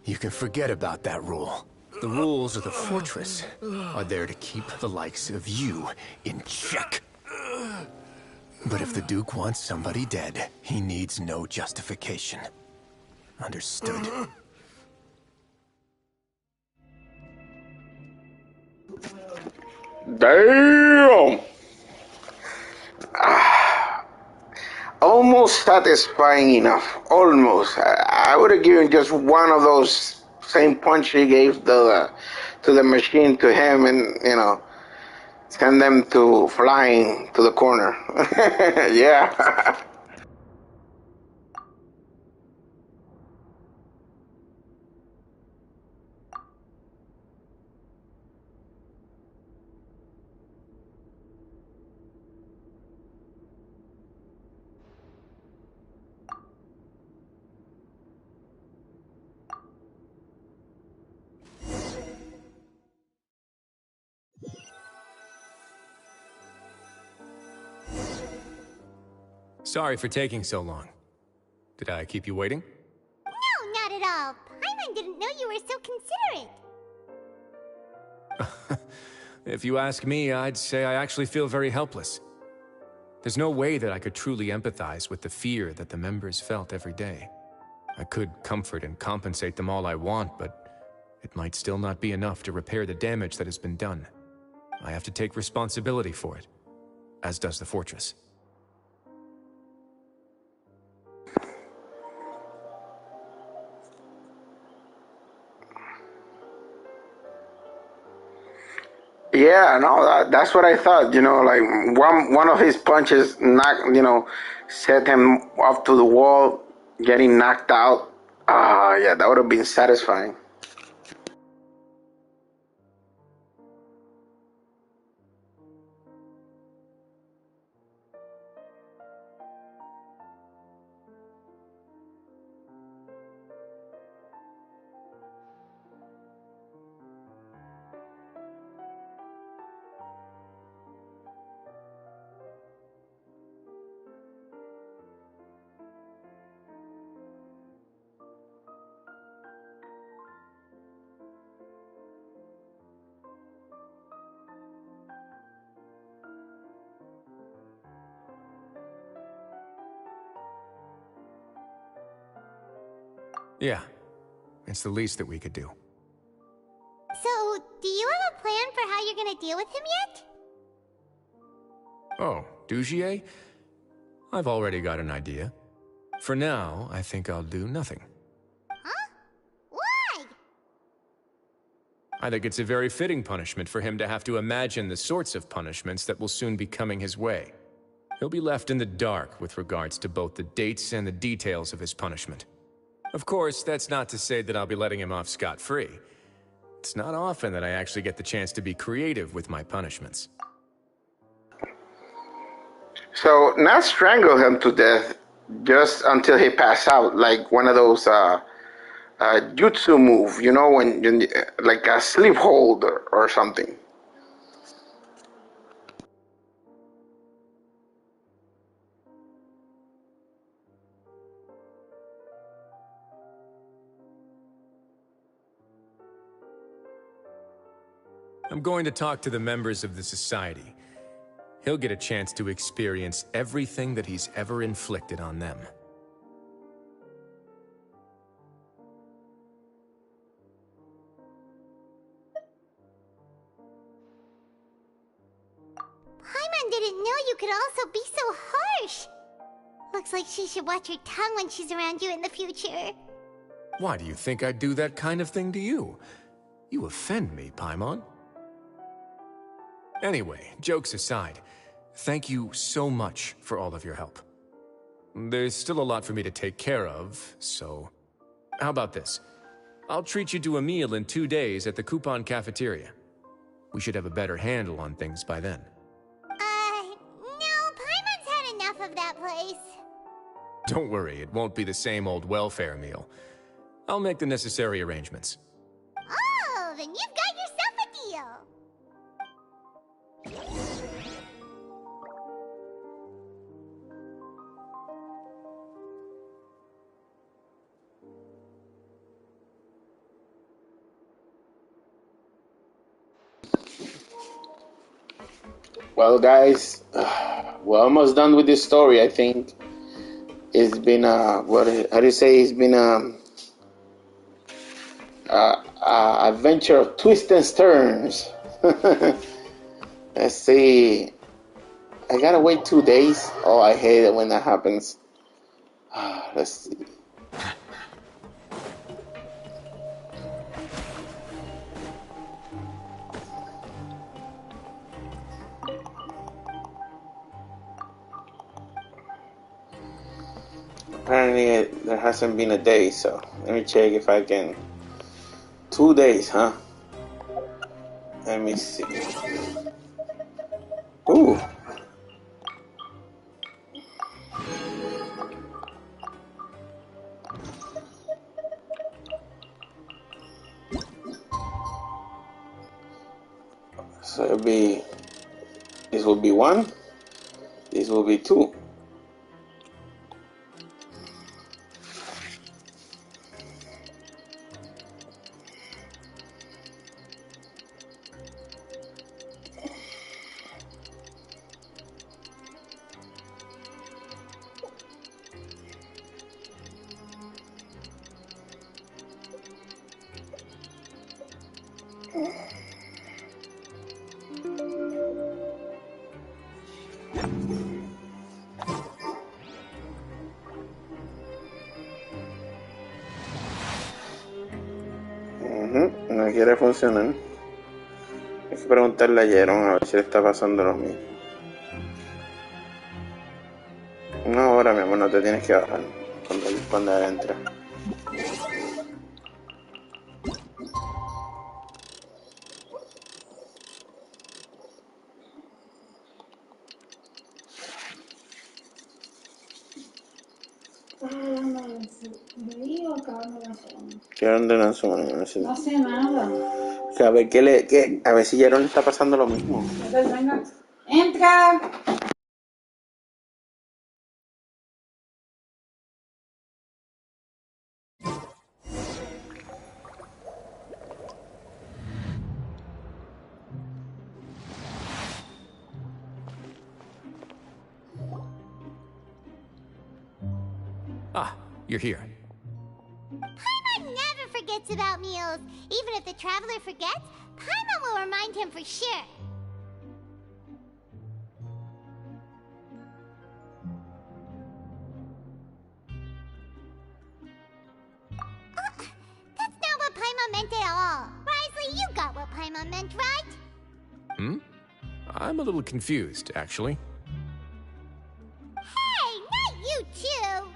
you can forget about that rule. The rules of the fortress are there to keep the likes of you in check. But if the Duke wants somebody dead, he needs no justification. Understood. Damn! Almost satisfying enough. Almost. I would have given just one of those same punch he gave to the machine to him, and send them to flying to the corner. Yeah. Sorry for taking so long. Did I keep you waiting? No, not at all. Paimon didn't know you were so considerate. If you ask me, I'd say I actually feel very helpless. There's no way that I could truly empathize with the fear that the members felt every day. I could comfort and compensate them all I want, but it might still not be enough to repair the damage that has been done. I have to take responsibility for it, as does the fortress. Yeah, no, that's what I thought. Like one of his punches set him off to the wall, getting knocked out. Yeah, that would have been satisfying. Yeah, it's the least that we could do. So, do you have a plan for how you're gonna deal with him yet? Oh, Dugier? I've already got an idea. For now, I think I'll do nothing. Huh? Why? I think it's a very fitting punishment for him to have to imagine the sorts of punishments that will soon be coming his way. He'll be left in the dark with regards to both the dates and the details of his punishment. Of course, that's not to say that I'll be letting him off scot-free. It's not often that I actually get the chance to be creative with my punishments. So not strangle him to death, just until he pass out, like one of those jutsu move, when like a sleep hold or something. I'm going to talk to the members of the society. He'll get a chance to experience everything that he's ever inflicted on them. Paimon didn't know you could also be so harsh. Looks like she should watch her tongue when she's around you in the future. Why do you think I'd do that kind of thing to you? You offend me, Paimon. Anyway, jokes aside, thank you so much for all of your help. There's still a lot for me to take care of, so... How about this? I'll treat you to a meal in 2 days at the Coupon Cafeteria. We should have a better handle on things by then. No, Paimon's had enough of that place. Don't worry, it won't be the same old welfare meal. I'll make the necessary arrangements. Oh, then you've got yourself a deal. Well, guys, we're almost done with this story. I think it's been how do you say? It's been adventure of twists and turns. Let's see. I gotta wait 2 days. Oh, I hate it when that happens. Let's see. Apparently there hasn't been a day, so let me check if I can. 2 days, huh? Let me see. Ooh. So it'll be, this will be 1, this will be 2. No quiere funcionar. Hay que preguntarle a Jeron a ver si le está pasando lo mismo. Una hora, mi amor, no te tienes que bajar cuando él entra. ¿Qué dónde lanzó? No sé nada. O sea, a ver a ver si Jeron le está pasando lo mismo. ¡Entra! Ah, you're here. Paimon never forgets about meals. Even if the traveler forgets, Paimon will remind him for sure. That's not what Paimon meant at all. Risley, you got what Paimon meant, right? I'm a little confused, actually. Hey, not you too!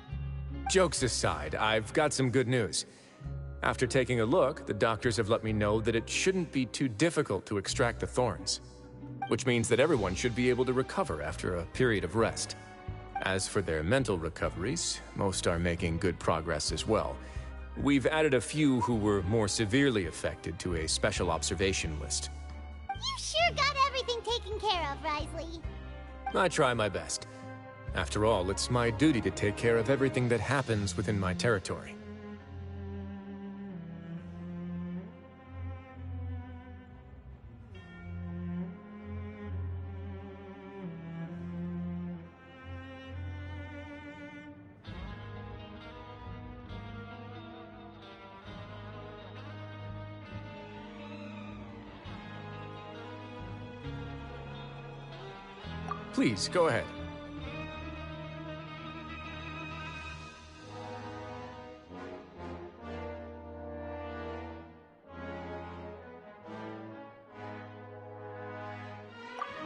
Jokes aside, I've got some good news. After taking a look, the doctors have let me know that it shouldn't be too difficult to extract the thorns, which means that everyone should be able to recover after a period of rest. As for their mental recoveries, most are making good progress as well. We've added a few who were more severely affected to a special observation list. You sure got everything taken care of, Risley. I try my best. After all, it's my duty to take care of everything that happens within my territory. Please, go ahead.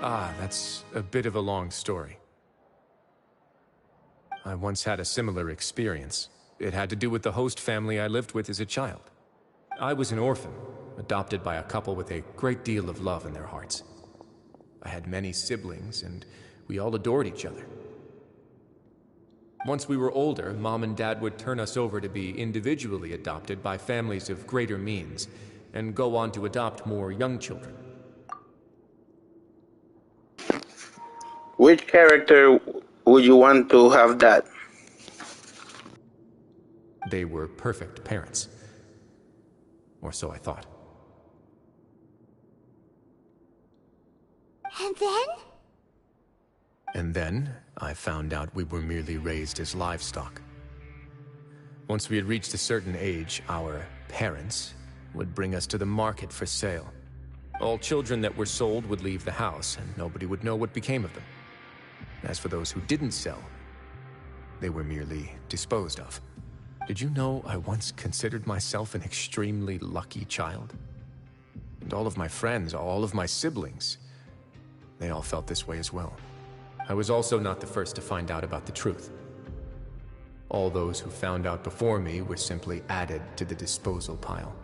Ah, that's a bit of a long story. I once had a similar experience. It had to do with the host family I lived with as a child. I was an orphan, adopted by a couple with a great deal of love in their hearts. I had many siblings, and we all adored each other. Once we were older, Mom and Dad would turn us over to be individually adopted by families of greater means, and go on to adopt more young children. Which character would you want to have that? They were perfect parents. Or so I thought. And then? And then, I found out we were merely raised as livestock. Once we had reached a certain age, our parents would bring us to the market for sale. All children that were sold would leave the house, and nobody would know what became of them. As for those who didn't sell, they were merely disposed of. Did you know I once considered myself an extremely lucky child? And all of my friends, all of my siblings, they all felt this way as well. I was also not the first to find out about the truth. All those who found out before me were simply added to the disposal pile.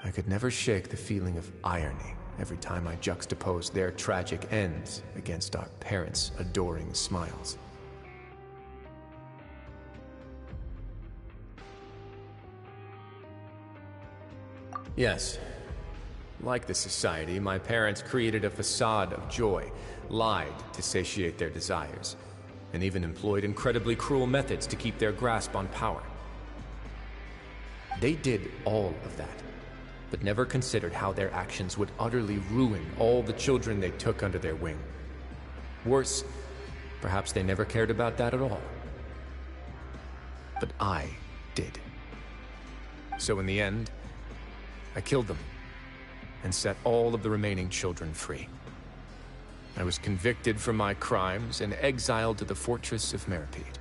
I could never shake the feeling of irony every time I juxtaposed their tragic ends against our parents' adoring smiles. Yes. Like the society, my parents created a facade of joy, lied to satiate their desires, and even employed incredibly cruel methods to keep their grasp on power. They did all of that, but never considered how their actions would utterly ruin all the children they took under their wing. Worse, perhaps they never cared about that at all. But I did. So in the end, I killed them and set all of the remaining children free. I was convicted for my crimes and exiled to the fortress of Meripede.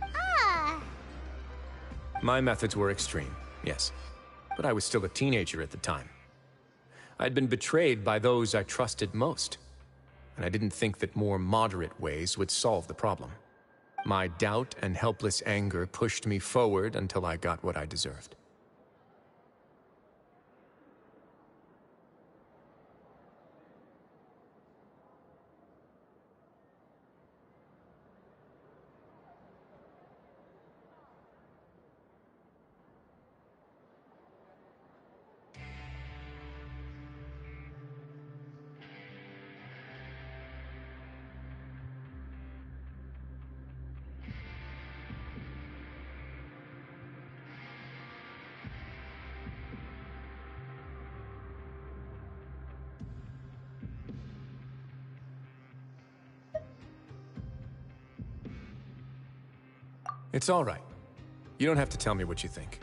Ah! My methods were extreme, yes, but I was still a teenager at the time. I'd been betrayed by those I trusted most, and I didn't think that more moderate ways would solve the problem. My doubt and helpless anger pushed me forward until I got what I deserved. It's all right. You don't have to tell me what you think.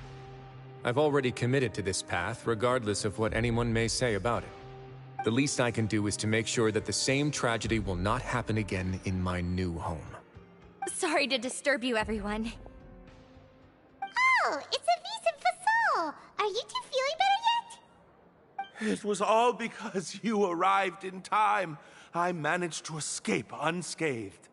I've already committed to this path, regardless of what anyone may say about it. The least I can do is to make sure that the same tragedy will not happen again in my new home. Sorry to disturb you, everyone. Oh, it's Avis and Fasol! Are you two feeling better yet? It was all because you arrived in time. I managed to escape unscathed.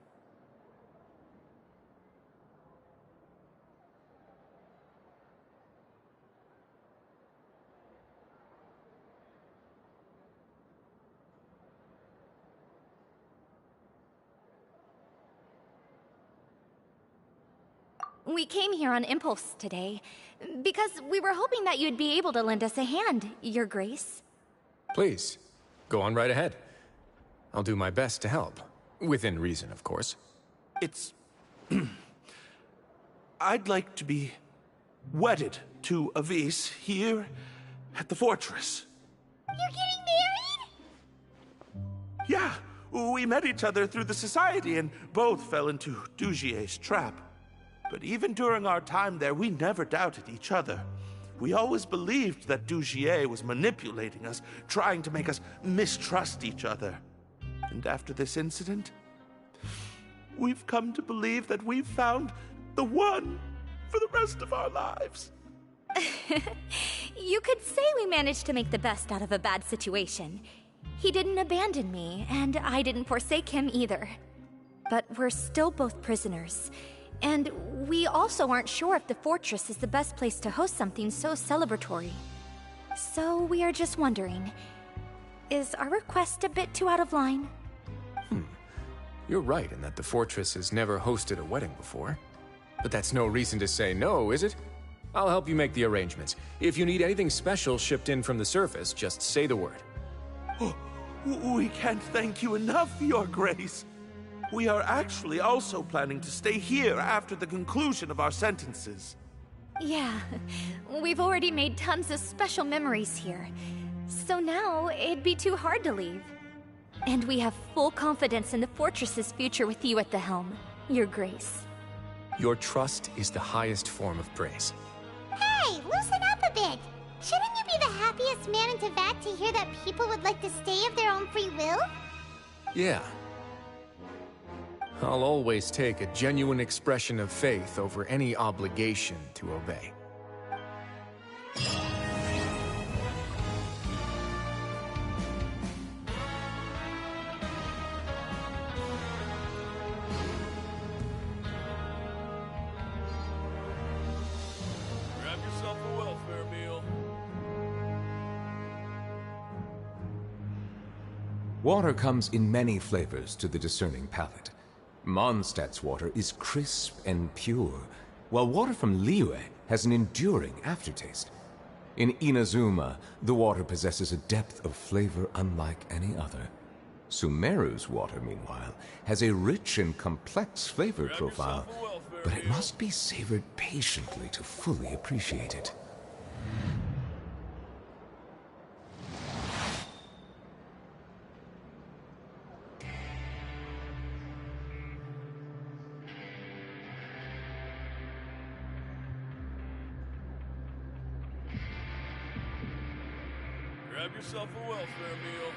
We came here on impulse today, because we were hoping that you'd be able to lend us a hand, Your Grace. Please, go on right ahead. I'll do my best to help. Within reason, of course. It's... I'd like to be wedded to Avis here at the fortress. You're getting married? Yeah, we met each other through the society and both fell into Dugier's trap. But even during our time there, we never doubted each other. We always believed that Dugier was manipulating us, trying to make us mistrust each other. And after this incident, we've come to believe that we've found the one for the rest of our lives. You could say we managed to make the best out of a bad situation. He didn't abandon me, and I didn't forsake him either. But we're still both prisoners. And we also aren't sure if the fortress is the best place to host something so celebratory. So we are just wondering, is our request a bit too out of line? You're right in that the fortress has never hosted a wedding before. But that's no reason to say no, is it? I'll help you make the arrangements. If you need anything special shipped in from the surface, just say the word. We can't thank you enough, Your Grace. We are actually also planning to stay here after the conclusion of our sentences. Yeah, we've already made tons of special memories here. So now, it'd be too hard to leave. And we have full confidence in the fortress's future with you at the helm, Your Grace. Your trust is the highest form of praise. Hey, loosen up a bit! Shouldn't you be the happiest man in Teyvat to hear that people would like to stay of their own free will? Yeah. I'll always take a genuine expression of faith over any obligation to obey. Grab yourself a welfare meal. Water comes in many flavors to the discerning palate. Mondstadt's water is crisp and pure, while water from Liyue has an enduring aftertaste. In Inazuma, the water possesses a depth of flavor unlike any other. Sumeru's water, meanwhile, has a rich and complex flavor profile, but it must be savored patiently to fully appreciate it. Grab yourself a welfare meal.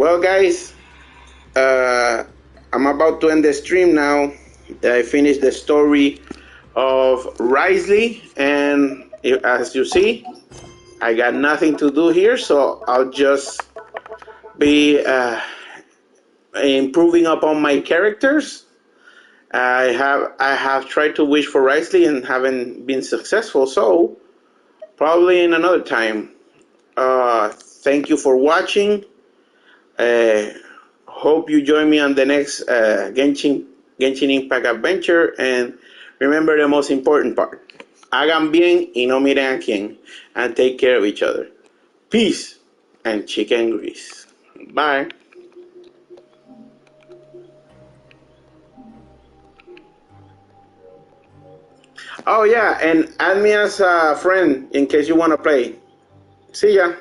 Well, guys, I'm about to end the stream now. I finished the story of Risley, and as you see, I got nothing to do here, so I'll just be improving upon my characters. I have tried to wish for Risley and haven't been successful, so probably in another time. Thank you for watching. Hope you join me on the next Genshin Impact adventure, and remember the most important part. Hagan bien y no miren a quién, and take care of each other. Peace and chicken grease. Bye. Oh yeah, and add me as a friend in case you want to play. See ya.